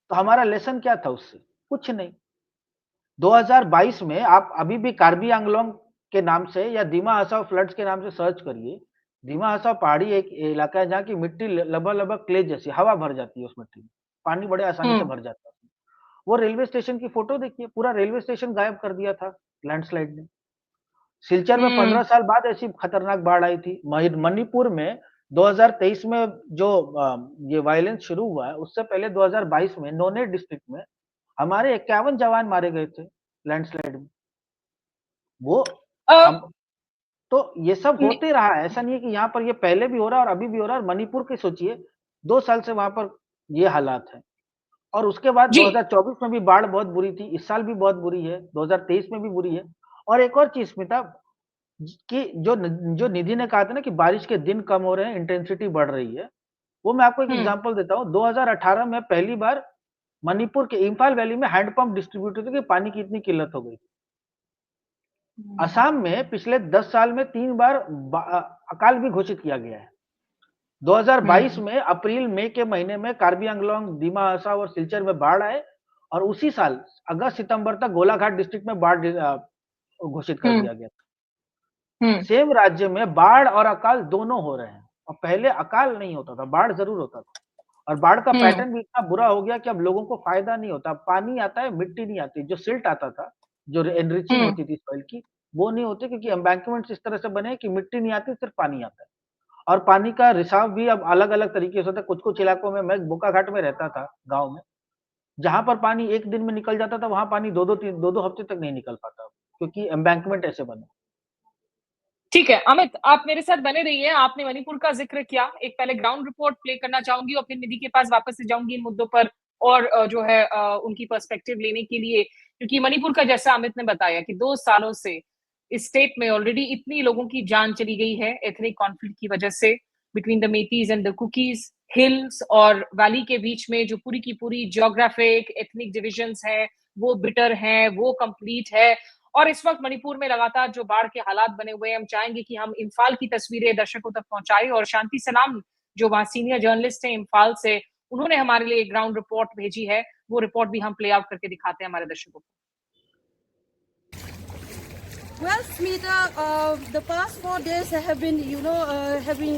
B: तो हमारा लेसन क्या था उससे? कुछ नहीं। 2022 में आप अभी भी कार्बी आंगलोंग के नाम से या दिमा हसाओ फ्लड्स के नाम से सर्च करिए। दिमा हसाओ पहाड़ी एक इलाका है जहाँ की मिट्टी लगभग क्ले जैसी, हवा भर जाती है उस मिट्टी में, पानी बड़े आसानी से भर जाता है। वो रेलवे स्टेशन की फोटो देखिए, पूरा रेलवे स्टेशन गायब कर दिया था लैंडस्लाइड ने। सिलचर में 15 साल बाद ऐसी खतरनाक बाढ़ आई थी। मणिपुर में 2023 में जो ये वायलेंस शुरू हुआ है, उससे पहले 2022 में नोने डिस्ट्रिक्ट में हमारे 51 जवान मारे गए थे लैंडस्लाइड में। वो हम तो ये सब होते रहा है, ऐसा नहीं है कि यहाँ पर ये पहले भी हो रहा है और अभी भी हो रहा है। मणिपुर की सोचिए, 2 साल से वहां पर ये हालात है। और उसके बाद 2024 में भी बाढ़ बहुत बुरी थी, इस साल भी बहुत बुरी है, 2023 में भी बुरी है। और एक और चीज स्मिता, कि जो निधि ने कहा था ना कि बारिश के दिन कम हो रहे हैं, इंटेंसिटी बढ़ रही है, वो मैं आपको एक एग्जांपल देता हूँ। 2018 में पहली बार मणिपुर के इम्फाल वैली में हैंडपंप डिस्ट्रीब्यूट होते कि पानी की इतनी किल्लत हो गई। असम में पिछले 10 साल में 3 बार अकाल भी घोषित किया गया है। 2022 में अप्रैल मई के महीने में कार्बी आंगलोंग, दिमा हसाओ और सिलचर में बाढ़ आए और उसी साल अगस्त सितंबर तक गोलाघाट डिस्ट्रिक्ट में बाढ़ घोषित कर दिया गया। सेम राज्य में बाढ़ और अकाल दोनों हो रहे हैं, और पहले अकाल नहीं होता था, बाढ़ जरूर होता था। और बाढ़ का पैटर्न भी इतना बुरा हो गया कि अब लोगों को फायदा नहीं होता। पानी आता है, मिट्टी नहीं आती। जो सिल्ट आता था, जो एनरिचिंग होती थी सॉइल की, वो नहीं होती, क्योंकि एम्बैंकमेंट्स इस तरह से बने कि मिट्टी नहीं आती, सिर्फ पानी आता है। और पानी का रिसाव भी अब अलग अलग तरीके से होता है। कुछ कुछ इलाकों में, मैं बोकाघाट में रहता था गाँव में, जहां पर पानी एक दिन में निकल जाता था, वहां पानी दो दो हफ्ते तक नहीं निकल पाता, क्योंकि एम्बैंकमेंट ऐसे बने।
A: ठीक है अमित, आप मेरे साथ बने रहिए। आपने मणिपुर का जिक्र किया, एक पहले ग्राउंड रिपोर्ट प्ले करना चाहूंगी और फिर निधि के पास वापस से जाऊंगी इन मुद्दों पर और जो है उनकी पर्सपेक्टिव लेने के लिए, क्योंकि मणिपुर का जैसा अमित ने बताया कि 2 सालों से इस स्टेट में ऑलरेडी इतनी लोगों की जान चली गई है एथनिक कॉन्फ्लिक्ट की वजह से, between the Meiteis and the Kukis. Hills और वैली के बीच में जो पूरी की पूरी ज्योग्राफिक एथनिक डिविजन्स हैं वो बिटर हैं, वो कंप्लीट है। और इस वक्त मणिपुर में लगातार जो बाढ़ के हालात बने हुए हैं, हम चाहेंगे कि हम इम्फाल की तस्वीरें दर्शकों तक पहुंचाएं। और शांति सलाम जो वहां सीनियर जर्नलिस्ट हैं इम्फाल से, उन्होंने हमारे लिए एक ग्राउंड रिपोर्ट भेजी है, वो रिपोर्ट भी हम प्ले आउट करके दिखाते हैं हमारे दर्शकों को।
E: Well, Smita, the past 4 days have been,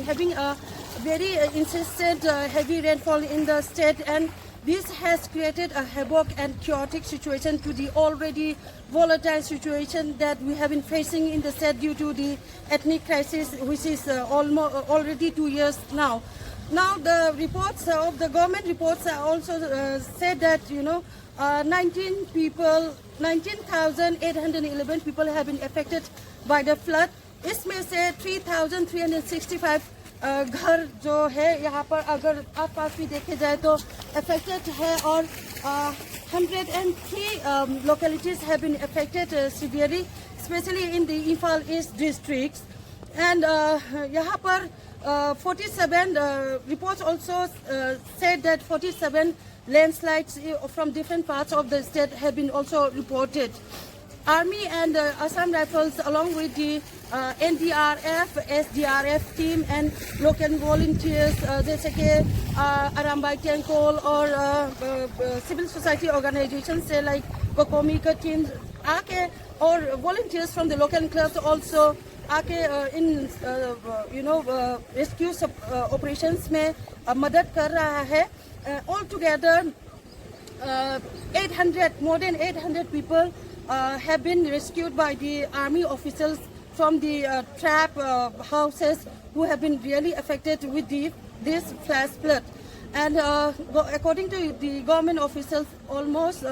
E: having a very insistent heavy rainfall in the state, and this has created a havoc and chaotic situation to the already volatile situation that we have been facing in the state due to the ethnic crisis, which is already 2 years now. Now, the reports of the government reports also said that 19,811 people have been affected by the flood. इसमें से 3,365 घर जो है यहाँ पर अगर आस पास भी देखे जाए तो affected है, और 103 localities have been affected severely, especially in the Imphal East districts. And यहाँ पर 47 reports also said that 47 landslides from different parts of the state have been also reported. Army and Assam Rifles, along with the NDRF, SDRF team and local volunteers, जैसे कि Arambai Tenkol और civil society organizations से like Kokomi का team आके, और volunteers from the local clubs also आके in rescue operations में मदद कर रहा है. Altogether, more than 800 people have been rescued by the army officers from the trap houses who have been really affected with this flash flood. And according to the government officials, almost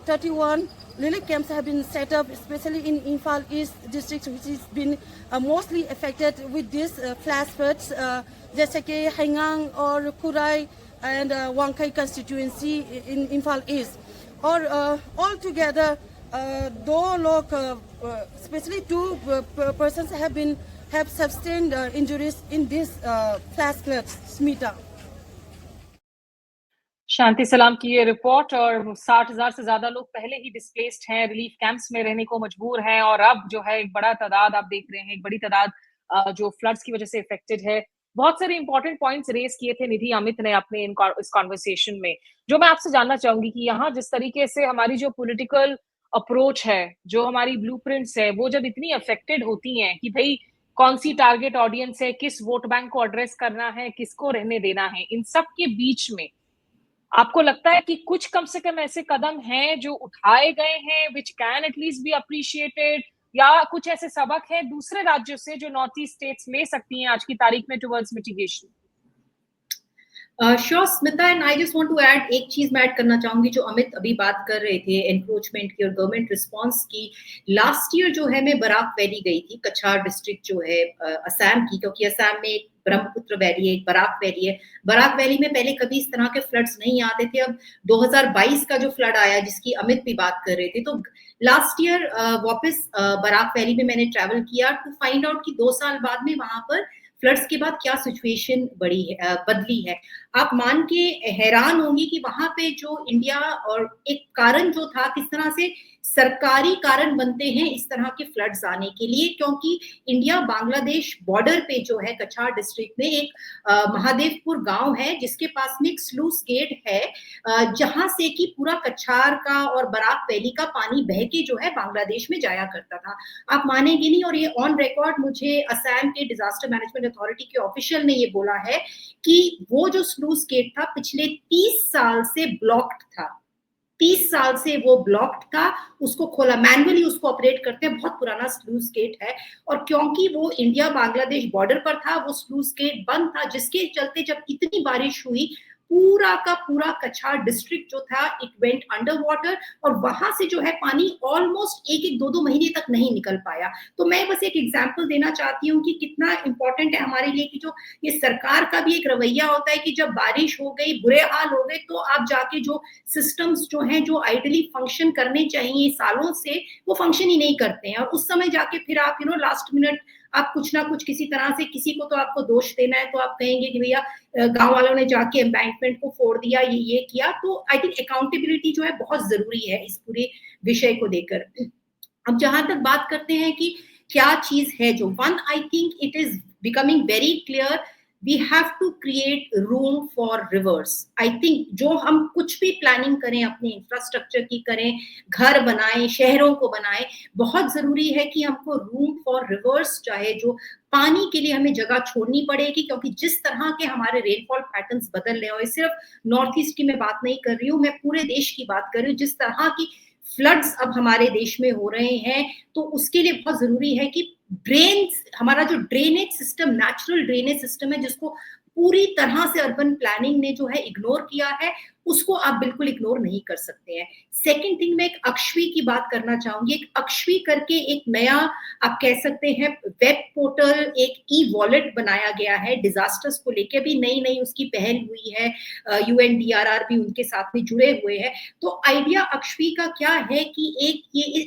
E: 31 relief camps have been set up, especially in Imphal East district, which has been mostly affected with these flash floods, जैसे कि हैंगांग और कुराई and Wangkai constituency in Imphal East. और all together, दो लोग, especially 2 persons have sustained injuries in this flash floods. Smita.
A: शांति सलाम की ये report. और 60,000 से ज्यादा लोग पहले ही डिस्प्लेस्ड हैं, रिलीफ कैंप्स में रहने को मजबूर हैं, और अब जो है एक बड़ा तादाद आप देख रहे हैं, एक बड़ी तादाद जो फ्लड्स की वजह से इफेक्टेड है। बहुत सारे इंपॉर्टेंट पॉइंट्स रेस किए थे निधि अमित ने अपने इस कॉन्वर्सेशन में, जो मैं आपसे जानना चाहूंगी कि यहाँ जिस तरीके से हमारी जो पॉलिटिकल अप्रोच है, जो हमारी ब्लूप्रिंट्स है, वो जब इतनी अफेक्टेड होती हैं कि भाई कौन सी टारगेट ऑडियंस है, किस वोट बैंक को एड्रेस करना है, किसको रहने देना है, इन सब के बीच में आपको लगता है कि कुछ कम से कम ऐसे कदम हैं जो उठाए गए हैं which can at least be appreciated, या कुछ ऐसे सबक हैं दूसरे राज्यों से जो नॉर्थ ईस्ट स्टेट्स ले सकती हैं आज की तारीख में towards mitigation?
D: Sure Smita, and I just want to add, एक चीज मैं ऐड करना चाहूंगी जो अमित अभी बात कर रहे थे एनक्रोचमेंट की और गवर्नमेंट रिस्पांस की। लास्ट ईयर जो है मैं बराक वैली गई थी, कछार डिस्ट्रिक्ट जो है असम की, क्योंकि असम में एक ब्रह्मपुत्र वैली है, एक बराक वैली है। बराक वैली में पहले कभी इस तरह के फ्लड्स नहीं आते थे। अब 2022 का जो फ्लड आया जिसकी अमित भी बात कर रहे थे, तो लास्ट ईयर वापस बराक वैली में मैंने ट्रैवल किया टू फाइंड आउट कि 2 साल बाद में वहां पर फ्लड्स के बाद क्या सिचुएशन बदली है। आप मान के हैरान होंगी कि वहां पे जो इंडिया और एक कारण जो था, किस तरह से सरकारी कारण बनते हैं इस तरह के फ्लड्स आने के लिए, क्योंकि इंडिया बांग्लादेश बॉर्डर पे जो है कछार डिस्ट्रिक्ट में एक महादेवपुर गांव है जिसके पास में एक स्लूस गेट है, जहां से कि पूरा कछार का और बराक वैली का पानी बह के जो है बांग्लादेश में जाया करता था। आप मानेंगे नहीं, और ये ऑन रिकॉर्ड मुझे असम के डिजास्टर मैनेजमेंट अथॉरिटी के ऑफिशियल ने ये बोला है कि वो जो स्लूस गेट था पिछले 30 साल से ब्लॉक्ड था। 30 साल से वो ब्लॉक्ड था, उसको खोला, मैनुअली उसको ऑपरेट करते हैं, बहुत पुराना स्लूस गेट है। और क्योंकि वो इंडिया बांग्लादेश बॉर्डर पर था, वो स्लूस गेट बंद था, जिसके चलते जब इतनी बारिश हुई पूरा का पूरा कछार डिस्ट्रिक्ट जो था इट वेंट अंडर वाटर, और वहां से जो है पानी ऑलमोस्ट 1-2 महीने तक नहीं निकल पाया। तो मैं बस एक एग्जांपल देना चाहती हूँ कि कितना इंपॉर्टेंट है हमारे लिए कि जो ये सरकार का भी एक रवैया होता है कि जब बारिश हो गई, बुरे हाल हो गए, तो आप जाके जो सिस्टम्स जो हैं जो आइडली फंक्शन करने चाहिए सालों से, वो फंक्शन ही नहीं करते हैं। और उस समय जाके फिर आप लास्ट मिनट आप कुछ ना कुछ किसी तरह से, किसी को तो आपको दोष देना है, तो आप कहेंगे कि भैया गांव वालों ने जाके एम्बैंकमेंट को फोड़ दिया, ये किया। तो आई थिंक अकाउंटेबिलिटी जो है बहुत जरूरी है इस पूरे विषय को लेकर। अब जहां तक बात करते हैं कि क्या चीज है जो I think it is becoming very clear, we have to create room for rivers. I think जो हम कुछ भी प्लानिंग करें अपने इंफ्रास्ट्रक्चर की करें, घर बनाएं, शहरों को बनाएं, बहुत जरूरी है कि हमको रूम फॉर रिवर्स, चाहे जो पानी के लिए हमें जगह छोड़नी पड़ेगी, क्योंकि जिस तरह के हमारे रेनफॉल पैटर्न्स बदल रहे हैं, और सिर्फ नॉर्थ ईस्ट की मैं बात नहीं कर रही हूँ, मैं पूरे देश की बात कर रही हूँ, जिस तरह की फ्लड्स अब हमारे देश में हो रहे हैं, तो उसके लिए बहुत जरूरी है कि हमारा जो drainage system, natural drainage system है, जिसको पूरी तरह से अर्बन प्लानिंग ने जो है इग्नोर किया है, उसको आप बिल्कुल इग्नोर नहीं कर सकते हैं। सेकंड थिंग, मैं एक अक्षवी की बात करना चाहूंगी। एक अक्षवी करके एक नया आप कह सकते हैं वेब पोर्टल, एक ई वॉलेट बनाया गया है डिजास्टर्स को लेके, भी नई उसकी पहल हुई है, UNDRR भी उनके साथ में जुड़े हुए हैं। तो आइडिया अक्षवी का क्या है कि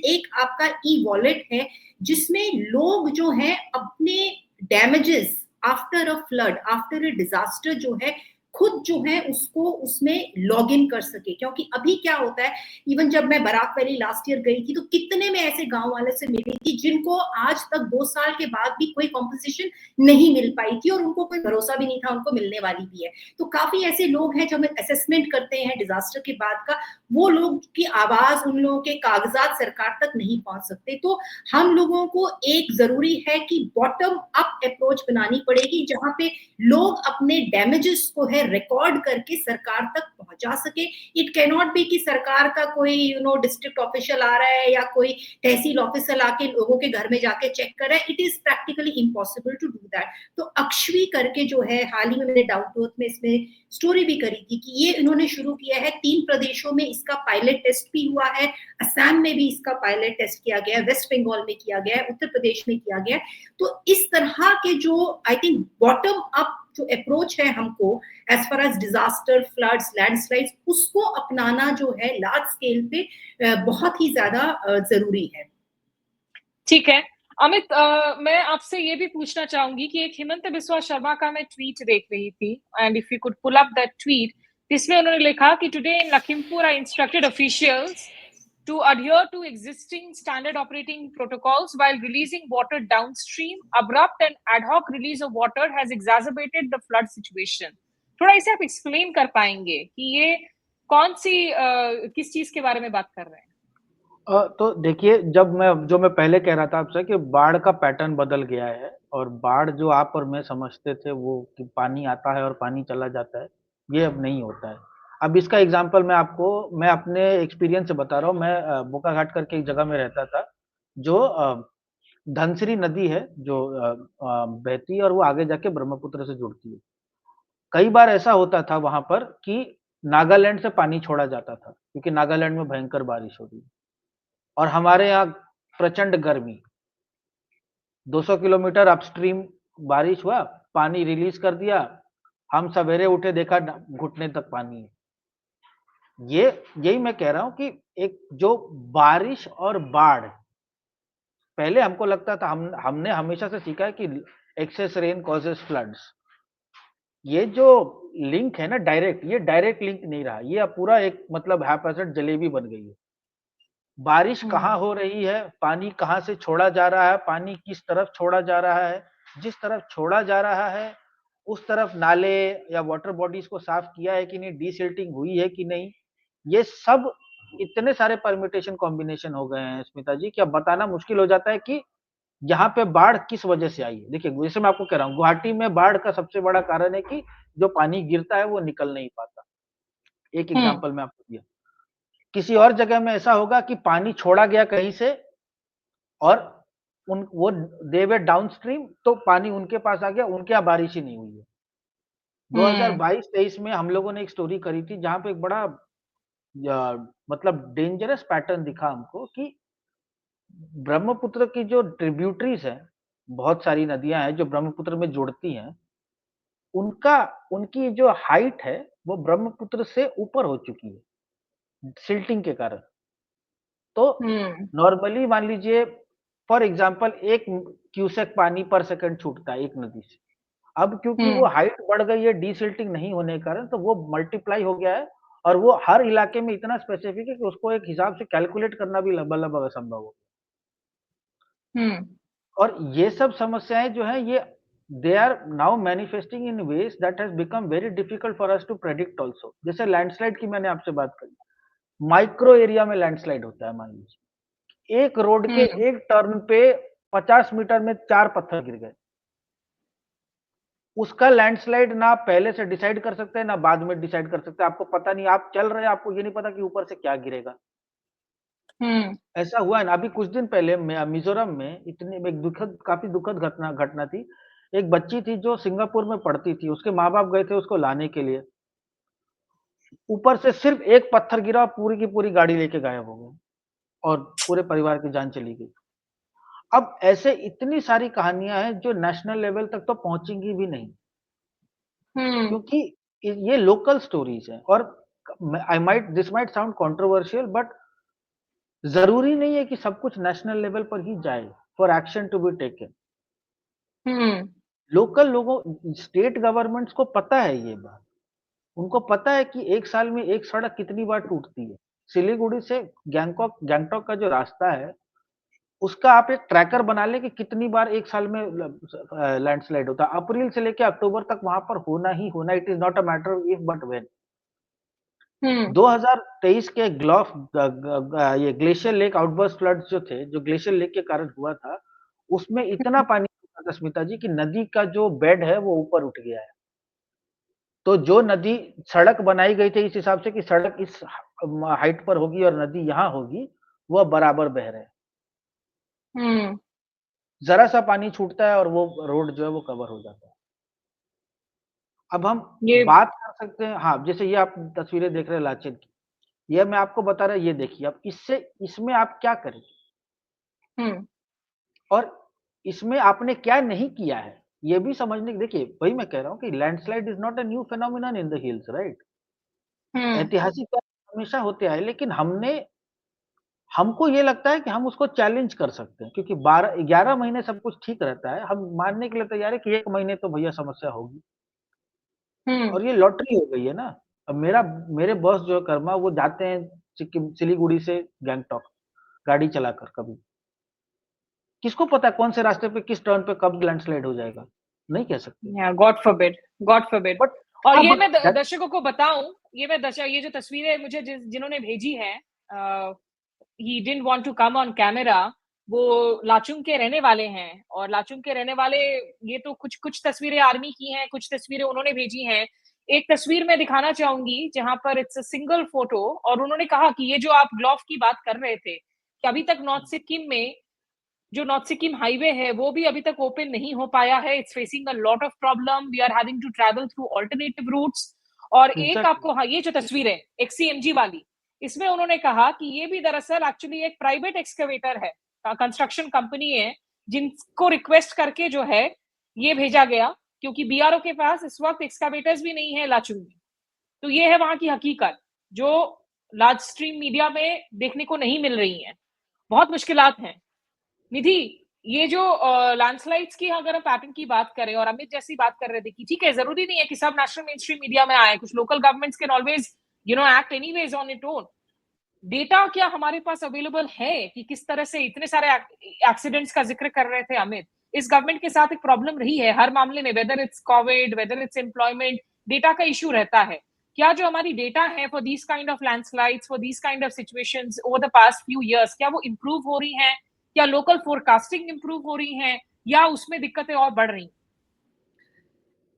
D: एक आपका ई वॉलेट है जिसमें लोग जो हैं अपने damages after a flood, after a disaster जो है खुद जो है उसको उसमें लॉग इन कर सके। क्योंकि अभी क्या होता है, इवन जब मैं बराक वैली लास्ट ईयर गई थी तो कितने में ऐसे गांव वाले से मिली थी जिनको आज तक 2 साल के बाद भी कोई कॉम्पनसेशन नहीं मिल पाई थी, और उनको कोई भरोसा भी नहीं था उनको मिलने वाली भी है। तो काफी ऐसे लोग हैं जब हम असेसमेंट करते हैं डिजास्टर के बाद का, वो लोग की आवाज, उन लोगों के कागजात सरकार तक नहीं पहुंच सकते। तो हम लोगों को एक जरूरी है कि बॉटम अप अप्रोच बनानी पड़ेगी, जहां पे लोग अपने डैमेजेस को है रिकॉर्ड करके सरकार तक पहुंचा सके। इट कैन नॉट बी कि सरकार का कोई डिस्ट्रिक्ट ऑफिशियल आ रहा है या कोई तहसील ऑफिसर आके लोगों के घर में जाके चेक कर रहा है। It is practically impossible to do that. तो अक्षवी करके जो है, हाल ही में मैंने डाउन टू अर्थ में इसमें स्टोरी भी करी थी कि ये इन्होंने शुरू किया है। 3 प्रदेशों में इसका पायलट टेस्ट भी हुआ है, असम में भी इसका पायलट टेस्ट किया गया है, वेस्ट बंगाल में किया गया है, उत्तर प्रदेश में किया गया है। तो इस तरह के जो आई थिंक बॉटम अप जो अप्रोच है हमको as far as disaster, floods, landslides, उसको अपनाना जो है लार्ज स्केल पे बहुत ही ज्यादा जरूरी है।
A: ठीक है अमित, मैं आपसे ये भी पूछना चाहूंगी कि एक हिमंत बिस्वा शर्मा का मैं ट्वीट देख रही थी, and if you could pull up that tweet, जिसमें उन्होंने लिखा कि today in Lakhimpur I instructed officials to adhere to existing standard operating protocols while releasing water downstream. Abrupt and ad hoc release of water has exacerbated the flood situation. थोड़ा इसे आप explain कर पाएंगे कि ये कौन सी किस चीज के बारे में बात कर रहे हैं?
B: तो देखिए, जो मैं पहले कह रहा था आपसे कि बाढ़ का पैटर्न बदल गया है, और बाढ़ जो आप और मैं समझते थे वो कि पानी आता है और पानी चला जाता है, ये अब नहीं होता है। अब इसका एग्जांपल मैं अपने एक्सपीरियंस से बता रहा हूँ। मैं बोकाघाट करके एक जगह में रहता था, जो धनसिरी नदी है जो बहती है और वो आगे जाके ब्रह्मपुत्र से जुड़ती है। कई बार ऐसा होता था वहां पर कि नागालैंड से पानी छोड़ा जाता था, क्योंकि नागालैंड में भयंकर बारिश हो रही है और हमारे यहाँ प्रचंड गर्मी। 200 किलोमीटर अपस्ट्रीम बारिश हुआ, पानी रिलीज कर दिया, हम सवेरे उठे देखा घुटने तक पानी है। यही मैं कह रहा हूं कि एक जो बारिश और बाढ़, पहले हमको लगता था, हमने हमेशा से सीखा है कि एक्सेस रेन कॉजेस फ्लड्स। ये जो लिंक है ना डायरेक्ट, ये डायरेक्ट लिंक नहीं रहा, ये अब पूरा एक मतलब हैपैसेट जलेबी बन गई है। बारिश कहाँ हो रही है, पानी कहाँ से छोड़ा जा रहा है, पानी किस तरफ छोड़ा जा रहा है, जिस तरफ छोड़ा जा रहा है उस तरफ नाले या वाटर बॉडीज को साफ किया है कि नहीं, डीसिल्टिंग हुई है कि नहीं, ये सब इतने सारे परम्यूटेशन कॉम्बिनेशन हो गए हैं स्मिता जी कि अब बताना मुश्किल हो जाता है कि यहाँ पे बाढ़ किस वजह से आई है। देखिए, जैसे मैं आपको कह रहा हूँ, गुवाहाटी में बाढ़ का सबसे बड़ा कारण है कि जो पानी गिरता है वो निकल नहीं पाता। एक एग्जाम्पल मैं आपको दिया। किसी और जगह में ऐसा होगा कि पानी छोड़ा गया कहीं से और वो दे वे डाउनस्ट्रीम, तो पानी उनके पास आ गया, उनके यहाँ बारिश ही नहीं हुई है। 2022-23 में हम लोगों ने एक स्टोरी करी थी जहां पे एक बड़ा मतलब डेंजरस पैटर्न दिखा हमको कि ब्रह्मपुत्र की जो ट्रिब्यूटरीज है, बहुत सारी नदियां हैं जो ब्रह्मपुत्र में जुड़ती हैं, उनकी जो हाइट है वो ब्रह्मपुत्र से ऊपर हो चुकी है सिल्टिंग के कारण। तो नॉर्मली मान लीजिए फॉर एग्जांपल 1 क्यूसेक पानी पर सेकंड छूटता है एक नदी से। अब क्योंकि वो हाइट बढ़ गई है डीसिल्टिंग नहीं होने के कारण, तो वो मल्टीप्लाई हो गया है और वो हर इलाके में इतना स्पेसिफिक है कि उसको एक हिसाब से कैलकुलेट करना भी लगभग असंभव हो। और ये सब समस्याएं जो है ये they are now manifesting in ways that has become very difficult for us to predict also. जैसे लैंडस्लाइड की मैंने आपसे बात करी, माइक्रो एरिया में लैंडस्लाइड होता है। मान लीजिए एक रोड के एक टर्न पे 50 मीटर में 4 पत्थर गिर गए, उसका लैंडस्लाइड ना पहले से डिसाइड कर सकते हैं ना बाद में डिसाइड कर सकते हैं। आपको पता नहीं, आप चल रहे हैं, आपको ये नहीं पता कि ऊपर से क्या गिरेगा। ऐसा हुआ है ना, अभी कुछ दिन पहले मिजोरम में काफी दुखद घटना थी। एक बच्ची थी जो सिंगापुर में पढ़ती थी, उसके माँ बाप गए थे उसको लाने के लिए, ऊपर से सिर्फ एक पत्थर गिरा, पूरी की पूरी गाड़ी लेके गायब हो गए और पूरे परिवार की जान चली गई। अब ऐसे इतनी सारी कहानियां हैं जो नेशनल लेवल तक तो पहुंचेंगी भी नहीं, क्योंकि ये लोकल स्टोरीज हैं। और this might sound controversial, but जरूरी नहीं है कि सब कुछ नेशनल लेवल पर ही जाए for action to be taken. Local लोगों, स्टेट गवर्नमेंट्स को पता है ये बात, उनको पता है कि एक साल में एक सड़क कितनी बार टूटती है। सिलीगुड़ी से गैंगटॉक का जो रास्ता है उसका आप एक ट्रैकर बना लें कि कितनी बार एक साल में लैंडस्लाइड होता है। अप्रैल से लेकर अक्टूबर तक वहां पर होना ही होना, it is not a matter of if but when. 2023 के ये ग्लेशियर लेक आउटबर्स्ट फ्लड्स जो थे, जो ग्लेशियर लेक के कारण हुआ था, उसमें इतना पानी था स्मिता जी कि नदी का जो बेड है वो ऊपर उठ गया है। तो जो नदी सड़क बनाई गई थी इस हिसाब से कि सड़क इस हाइट पर होगी और नदी यहाँ होगी, वह बराबर बह रहे हैं। जरा सा पानी छूटता है और वो रोड जो है वो कवर हो जाता है। अब हम
A: ये
B: बात कर सकते हैं, हाँ, जैसे ये आप तस्वीरें देख रहे हैं लाचेन की, ये मैं आपको बता रहा, ये देखिए, अब इसमें आप क्या करेंगे और इसमें आपने क्या नहीं किया है, ये भी समझने की। देखिए, वही मैं कह रहा हूँ कि landslide is not a new phenomenon in the hills, right? ऐतिहासिक हमेशा होते आए, लेकिन हमको ये लगता है कि हम उसको चैलेंज कर सकते हैं, क्योंकि 11 महीने सब कुछ ठीक रहता है, हम मानने के लिए तैयार है कि 1 महीने तो भैया समस्या होगी। और ये लॉटरी हो गई है ना। अब मेरे बॉस जो है कर्मा, वो जाते हैं सिक्किम, सिलीगुड़ी से गैंगटॉक गाड़ी चलाकर, कभी किसको पता कौन से रास्ते पे किस टर्न पे कब लैंडस्लाइड हो जाएगा, नहीं कह सकते।
A: God forbid.
B: बट
A: और ये मैं दर्शकों को बताऊं, ये जो तस्वीरें मुझे जिन्होंने भेजी है, he didn't want to come on camera, वो लाचुंग के रहने वाले हैं। और लाचुंग के रहने वाले, ये तो कुछ तस्वीरें आर्मी की हैं, कुछ तस्वीरें उन्होंने भेजी हैं। एक तस्वीर मैं दिखाना चाहूंगी जहां पर इट्स अ सिंगल फोटो, और उन्होंने कहा कि ये जो आप ग्लोव की बात कर रहे थे, कि अभी तक नॉर्थ सिक्किम में जो नॉर्थ सिक्किम हाईवे है वो भी अभी तक ओपन नहीं हो पाया है। It's facing a lot of problem, we are having to travel through alternative routes. और एक आपको, हाँ, ये जो तस्वीर है एक सीएनजी वाली, इसमें उन्होंने कहा कि ये भी दरअसल एक्चुअली एक प्राइवेट एक्सकवेटर है, कंस्ट्रक्शन कंपनी है, जिनको रिक्वेस्ट करके जो है ये भेजा गया, क्योंकि बीआरओ के पास इस वक्त एक्सकवेटर्स भी नहीं है लाचुंग में। तो ये है वहां की हकीकत, जो लार्ज स्ट्रीम मीडिया में देखने को नहीं मिल रही है। बहुत मुश्किलात हैं। निधि, ये जो लैंडस्लाइड्स की अगर हम पैटर्न की बात करें, और अमित जैसी बात कर रहे थे कि ठीक है, जरूरी नहीं है कि सब नेशनल मेन स्ट्रीम मीडिया में आए, कुछ local governments can always act anyways on it own. Data क्या हमारे पास अवेलेबल है कि किस तरह से इतने सारे एक्सीडेंट्स का जिक्र कर रहे थे अमित, इस गवर्नमेंट के साथ एक प्रॉब्लम रही है हर मामले में, whether it's Covid, whether it's employment, data का इश्यू रहता है। क्या जो हमारी डेटा है for these kind of landslides, for these kind of situations over the past few years, क्या वो इंप्रूव हो रही हैं? क्या लोकल फोरकास्टिंग इंप्रूव हो रही है, या उसमें दिक्कतें और बढ़ रही?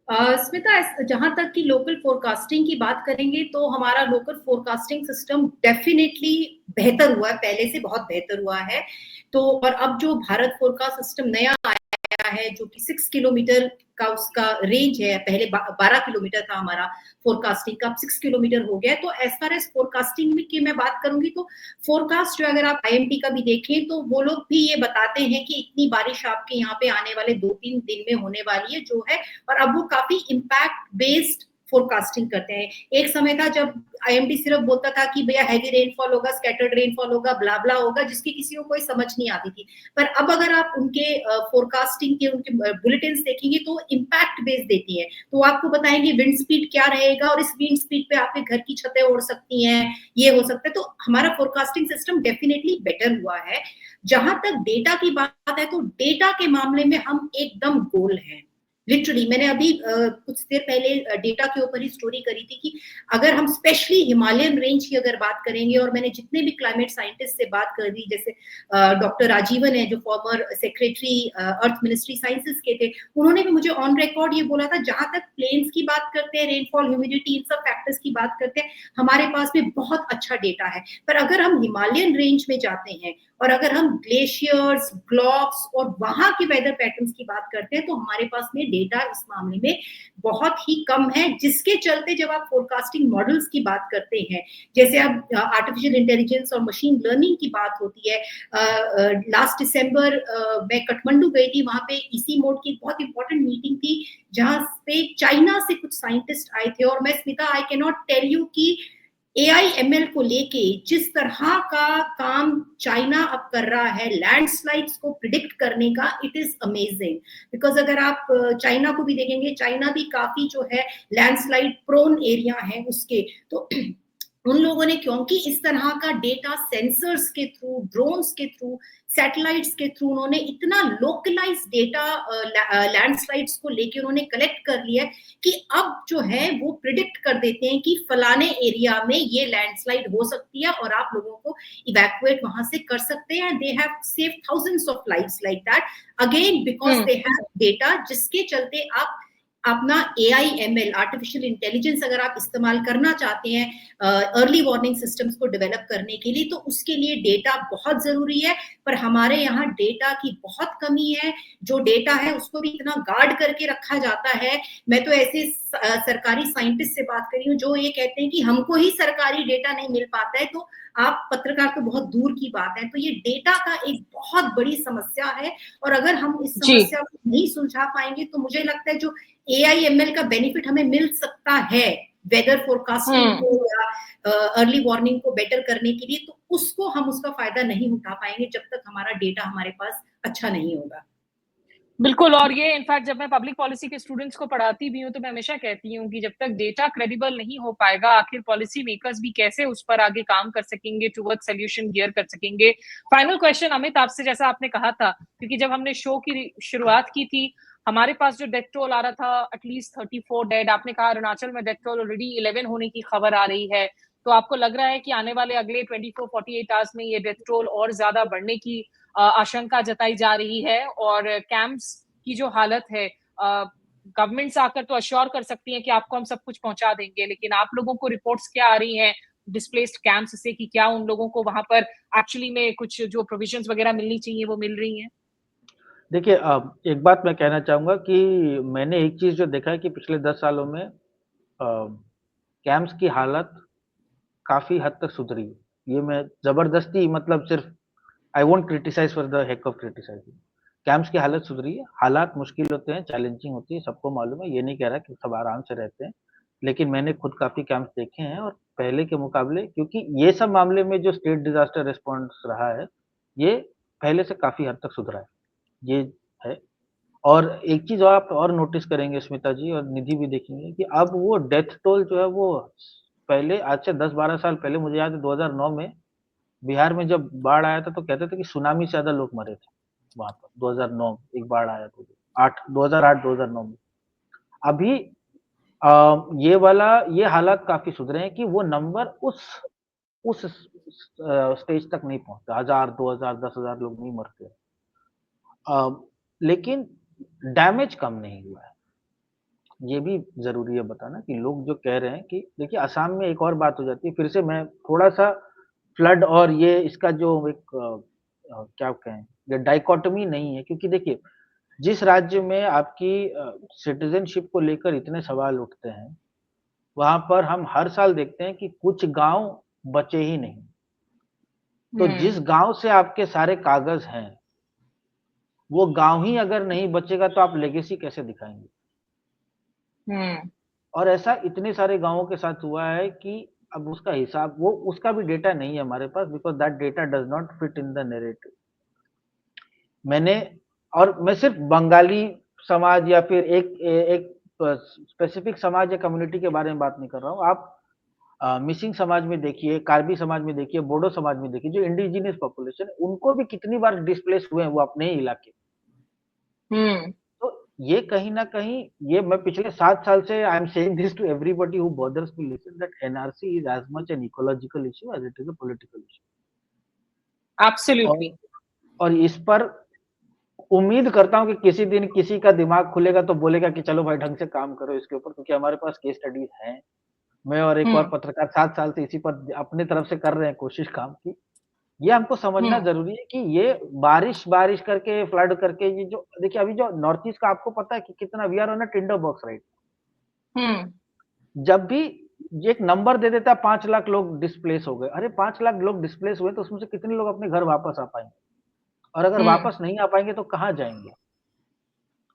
D: स्मिता, जहां तक कि लोकल फोरकास्टिंग की बात करेंगे तो हमारा लोकल फोरकास्टिंग सिस्टम डेफिनेटली बेहतर हुआ है, पहले से बहुत बेहतर हुआ है। तो और अब जो भारत फोरकास्ट सिस्टम नया आया है, जो कि 6 किलोमीटर का उसका रेंज है, पहले 12 किलोमीटर था हमारा फोरकास्टिंग का, अब 6 किलोमीटर हो गया। तो एज फार एज फोरकास्टिंग की मैं बात करूंगी तो फोरकास्ट जो अगर आप आईएमडी का भी देखें तो वो लोग भी ये बताते हैं कि इतनी बारिश आपके यहाँ पे आने वाले 2-3 दिन में होने वाली है जो है, और अब वो काफी इम्पैक्ट बेस्ड फोरकास्टिंग करते हैं। एक समय था जब आईएमडी सिर्फ बोलता था कि भैया हैवी रेनफॉल होगा, स्कैटर्ड रेनफॉल होगा, ब्ला ब्ला होगा, जिसकी किसी को कोई समझ नहीं आती थी। पर अब अगर आप उनके फोरकास्टिंग के उनके बुलेटिन्स देखेंगे तो इम्पैक्ट बेस्ड देती है, तो आपको बताएंगे विंड स्पीड क्या रहेगा और इस विंड स्पीड पे आपके घर की छतें उड़ सकती हैं, ये हो सकता है। तो हमारा फोरकास्टिंग सिस्टम डेफिनेटली बेटर हुआ है। जहां तक डेटा की बात है तो डेटा के मामले में हम एकदम गोल हैं। लिटरली मैंने अभी कुछ देर पहले डेटा के ऊपर ही स्टोरी करी थी कि अगर हम स्पेशली हिमालयन रेंज की अगर बात करेंगे, और मैंने जितने भी क्लाइमेट साइंटिस्ट से बात कर दी, जैसे डॉक्टर राजीवन है जो फॉर्मर सेक्रेटरी अर्थ मिनिस्ट्री साइंसेस के थे, उन्होंने भी मुझे ऑन रिकॉर्ड ये बोला था, जहां तक प्लेन्स की बात करते हैं, रेनफॉल, ह्यूमिडिटी, इन सब फैक्टर्स की बात करते हैं, हमारे पास भी बहुत अच्छा डेटा है। पर अगर हम हिमालयन रेंज में जाते हैं और अगर हम ग्लेशियर्स, ग्लोब्स और वहां के वेदर पैटर्न्स की बात करते हैं तो हमारे पास में डेटा इस मामले में बहुत ही कम है, जिसके चलते जब आप फोरकास्टिंग मॉडल्स की बात करते हैं, जैसे अब आर्टिफिशियल इंटेलिजेंस और मशीन लर्निंग की बात होती है। लास्ट दिसंबर मैं काठमांडू गई थी, वहां पे इसी मोड की बहुत इंपॉर्टेंट मीटिंग थी जहां पे चाइना से कुछ साइंटिस्ट आए थे। और मैं Smita, I can not tell you कि AI/ML को लेके जिस तरह का काम चाइना अब कर रहा है लैंडस्लाइड्स को प्रिडिक्ट करने का, इट इज अमेजिंग। बिकॉज अगर आप चाइना को भी देखेंगे, चाइना भी काफी जो है लैंडस्लाइड प्रोन एरिया है उसके, तो उन लोगों ने क्योंकि इस तरह का डेटा सेंसर्स के थ्रू, ड्रोन्स के थ्रू, सैटेलाइट्स के थ्रू उन्होंने इतना लोकलाइज डेटा लैंडस्लाइड्स को लेके उन्होंने कलेक्ट कर लिया कि अब जो है वो प्रिडिक्ट कर देते हैं कि फलाने एरिया में ये लैंडस्लाइड हो सकती है और आप लोगों को इवैक्यूएट वहां से कर सकते हैं। They have saved thousands of lives like that, again because they have data, जिसके चलते आप अपना AIML आर्टिफिशियल इंटेलिजेंस अगर आप इस्तेमाल करना चाहते हैं अर्ली वार्निंग सिस्टम्स को डेवलप करने के लिए, तो उसके लिए डेटा बहुत जरूरी है। पर हमारे यहाँ डेटा की बहुत कमी है। जो डेटा है उसको भी इतना गार्ड करके रखा जाता है। मैं तो ऐसे सरकारी साइंटिस्ट से बात करी हूँ जो ये कहते हैं कि हमको ही सरकारी डेटा नहीं मिल पाता है, तो आप पत्रकार तो बहुत दूर की बात है। तो ये डेटा का एक बहुत बड़ी समस्या है, और अगर हम इस समस्या को नहीं सुलझा पाएंगे तो मुझे लगता है जो AIML का बेनिफिट हमें मिल सकता है वेदर फोरकास्टिंग को या अर्ली वार्निंग को बेटर करने के लिए, तो उसको हम उसका फायदा नहीं उठा पाएंगे जब तक हमारा डेटा हमारे पास अच्छा नहीं होगा।
A: बिल्कुल, और ये इनफैक्ट जब मैं पब्लिक पॉलिसी के स्टूडेंट्स को पढ़ाती भी हूँ तो मैं हमेशा कहती हूँ कि जब तक डेटा क्रेडिबल नहीं हो पाएगा, आखिर पॉलिसी मेकर्स भी कैसे उस पर आगे काम कर सकेंगे, टुवर्ड्स सॉल्यूशन गियर कर सकेंगे। फाइनल क्वेश्चन अमित आपसे, जैसा आपने कहा था, क्योंकि जब हमने शो की शुरुआत की थी हमारे पास जो डेथ टोल आ रहा था एटलीस्ट 34 डेड, आपने कहा अरुणाचल में डेथ टोल ऑलरेडी 11 होने की खबर आ रही है, तो आपको लग रहा है कि आने वाले अगले 24-48 आवर्स में ये डेथ टोल और ज्यादा बढ़ने की आशंका जताई जा रही है, और कैंप्स की जो हालत है, गवर्नमेंट्स आकर तो अश्योर कर सकती हैं कि आपको हम सब कुछ पहुंचा देंगे, लेकिन आप लोगों को रिपोर्ट्स क्या आ रही हैं डिस्प्लेस्ड कैंप्स से कि क्या उन लोगों को वहां पर एक्चुअली में कुछ जो प्रोविजंस वगैरह मिलनी चाहिए वो मिल रही हैं?
B: देखिए, एक बात मैं कहना चाहूंगा कि मैंने एक चीज जो देखा है कि पिछले 10 सालों में कैंप्स की हालत काफी हद तक सुधरी है। ये मैं जबरदस्ती, मतलब सिर्फ I won't criticise for the heck of criticising. Camps की हालत सुधरी है। हालात मुश्किल होते हैं, चैलेंजिंग होती है, सबको मालूम है। ये नहीं कह रहा कि सब आराम से रहते हैं, लेकिन मैंने खुद काफी कैंप्स देखे हैं और पहले के मुकाबले, क्योंकि ये सब मामले में जो स्टेट डिजास्टर रिस्पॉन्स रहा है, ये पहले से काफी हद तक सुधरा है, ये है। और एक चीज और आप और नोटिस करेंगे स्मिता जी और निधि भी देखेंगे कि अब वो डेथ टोल जो है वो पहले, आज से 10-12 साल पहले, मुझे याद है 2009 में बिहार में जब बाढ़ आया था तो कहते थे कि सुनामी से ज्यादा लोग मरे थे वहां पर। 2009 एक बाढ़ आया था, 2008-2009 में। अभी ये हालात काफी सुधरे हैं कि वो नंबर उस स्टेज तक नहीं पहुंचता। 1000, 2000, 10,000 लोग नहीं मरते, लेकिन डैमेज कम नहीं हुआ है। ये भी जरूरी है बताना कि लोग जो कह रहे हैं कि देखिए, असम में एक और बात हो जाती है, फिर से मैं थोड़ा सा फ्लड और ये इसका जो एक क्या कहें, ये डाइकोटमी नहीं है, क्योंकि देखिए जिस राज्य में आपकी सिटीजनशिप को लेकर इतने सवाल उठते हैं, वहां पर हम हर साल देखते हैं कि कुछ गांव बचे ही नहीं। तो जिस गांव से आपके सारे कागज हैं, वो गांव ही अगर नहीं बचेगा तो आप लेगेसी कैसे दिखाएंगे? और ऐसा इतने सारे गांवों के साथ हुआ है कि अब उसका हिसाब, वो उसका भी डेटा नहीं है हमारे पास, because that data does not fit in the narrative. मैं सिर्फ बंगाली समाज या फिर एक स्पेसिफिक समाज या कम्युनिटी के बारे में बात नहीं कर रहा हूँ। आप मिसिंग समाज में देखिए, कार्बी समाज में देखिए, बोडो समाज में देखिए, जो इंडिजिनियस पॉपुलेशन है, उनको भी कितनी बार डिस्प्लेस हुए हैं वो अपने ही इलाके। तो ये कहीं ना कहीं, ये मैं पिछले 7 साल से I am saying this to everybody who bothers to listen, that NRC is as much an ecological issue as it is a political issue.
A: Absolutely.
B: और इस पर उम्मीद करता हूं कि किसी दिन किसी का दिमाग खुलेगा तो बोलेगा कि चलो भाई ढंग से काम करो इसके ऊपर, क्योंकि हमारे पास केस स्टडीज हैं। मैं और एक और पत्रकार 7 साल से इसी पर अपने तरफ से कर रहे हैं कोशिश काम की। ये हमको समझना जरूरी है कि ये बारिश करके, फ्लड करके, ये जो देखिए अभी जो नॉर्थ ईस्ट का, आपको पता है कि कितना we are on a tinder box right. जब भी एक नंबर दे देता है 5 लाख लोग डिस्प्लेस हो गए, अरे 5 लाख लोग डिस्प्लेस हुए तो उसमें से कितने लोग अपने घर वापस आ पाएंगे? और अगर वापस नहीं आ पाएंगे तो कहाँ जाएंगे?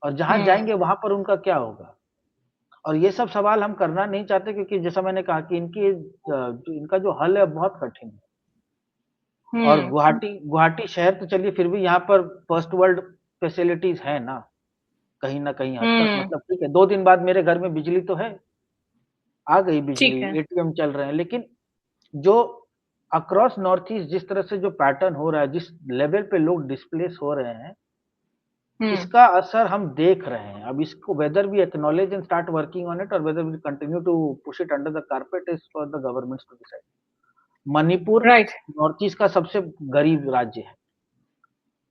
B: और जहां जाएंगे वहां पर उनका क्या होगा? और ये सब सवाल हम करना नहीं चाहते, क्योंकि जैसा मैंने कहा कि इनका जो हल है बहुत कठिन है। और गुवाहाटी शहर तो चलिए फिर भी यहाँ पर फर्स्ट वर्ल्ड फैसिलिटीज है ना कहीं हद तक, मतलब ठीक है। 2 दिन बाद मेरे घर में बिजली तो है, आ गई बिजली, एटीएम चल रहे हैं, लेकिन जो अक्रॉस नॉर्थ ईस्ट जिस तरह से जो पैटर्न हो रहा है, जिस लेवल पे लोग डिस्प्लेस हो रहे हैं, इसका असर हम देख रहे हैं। अब इसको whether we acknowledge and start working on it और whether we continue to push it under the carpet is for the governments to decide. Manipur north east का सबसे गरीब राज्य है।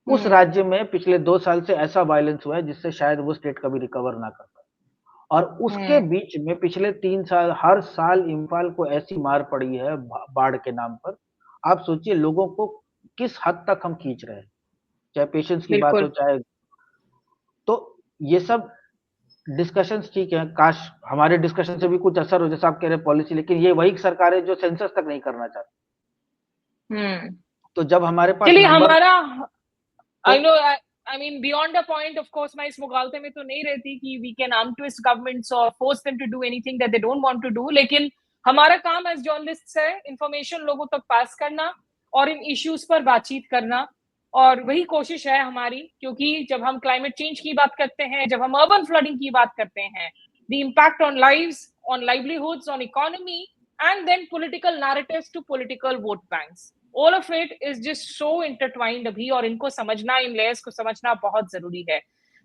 B: उस राज्य में पिछले 2 साल से ऐसा वायलेंस हुआ है जिससे शायद वो स्टेट कभी रिकवर ना कर पाए। और उसके बीच में पिछले 3 साल हर साल इम्फाल को ऐसी मार पड़ी है बाढ़ के नाम पर। आप सोचिए लोगों को किस हद तक हम खींच रहे हैं, चाहे पेशेंस की बात हो, चाहे तो ये सब डिस्कशंस ठीक है, काश हमारे डिस्कशन से भी कुछ असर हो, जैसा आप कह रहे हैं पॉलिसी, लेकिन ये वही सरकार है जो सेंसस तक नहीं करना चाहती। तो जब हमारे पास
A: चलिए
B: नंबर,
A: हमारा I mean beyond a point, of course मैं इस मुगालते में तो नहीं रहती कि we can untwist governments or force them to do anything that they don't want to do, लेकिन हमारा काम एज जर्नलिस्ट्स है इंफॉर्मेशन लोगों तक पास करना और इन इश्यूज पर बातचीत करना, और वही कोशिश है हमारी, क्योंकि जब हम क्लाइमेट चेंज की बात करते हैं, जब हम अर्बन फ्लडिंग की बात करते हैं, the impact on lives, on livelihoods, on economy and then political narratives to political vote banks, all of it is just so intertwined अभी, और इनको समझना, इन लेयर्स को समझना बहुत जरूरी है।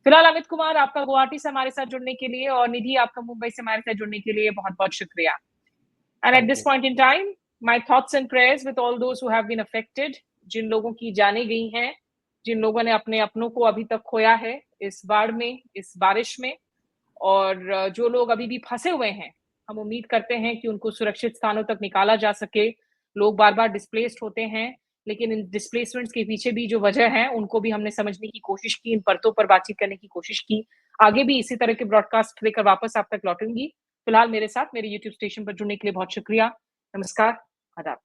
A: फिलहाल अमित कुमार, आपका गुवाहाटी से हमारे साथ जुड़ने के लिए, और निधि आपका मुंबई से हमारे साथ जुड़ने के लिए बहुत बहुत शुक्रिया। And at this point in time my thoughts and prayers with all those who have been affected, जिन लोगों की जानें गई हैं, जिन लोगों ने अपने अपनों को अभी तक खोया है इस बाढ़ में, इस बारिश में, और जो लोग अभी भी फंसे हुए हैं, हम उम्मीद करते हैं कि उनको सुरक्षित स्थानों तक निकाला जा सके। लोग बार बार डिस्प्लेस्ड होते हैं, लेकिन इन डिस्प्लेसमेंट्स के पीछे भी जो वजह है उनको भी हमने समझने की कोशिश की, इन परतों पर बातचीत करने की कोशिश की। आगे भी इसी तरह के ब्रॉडकास्ट लेकर वापस आप तक लौटूंगी। फिलहाल मेरे साथ मेरे YouTube स्टेशन पर जुड़ने के लिए बहुत शुक्रिया। नमस्कार, आदाब।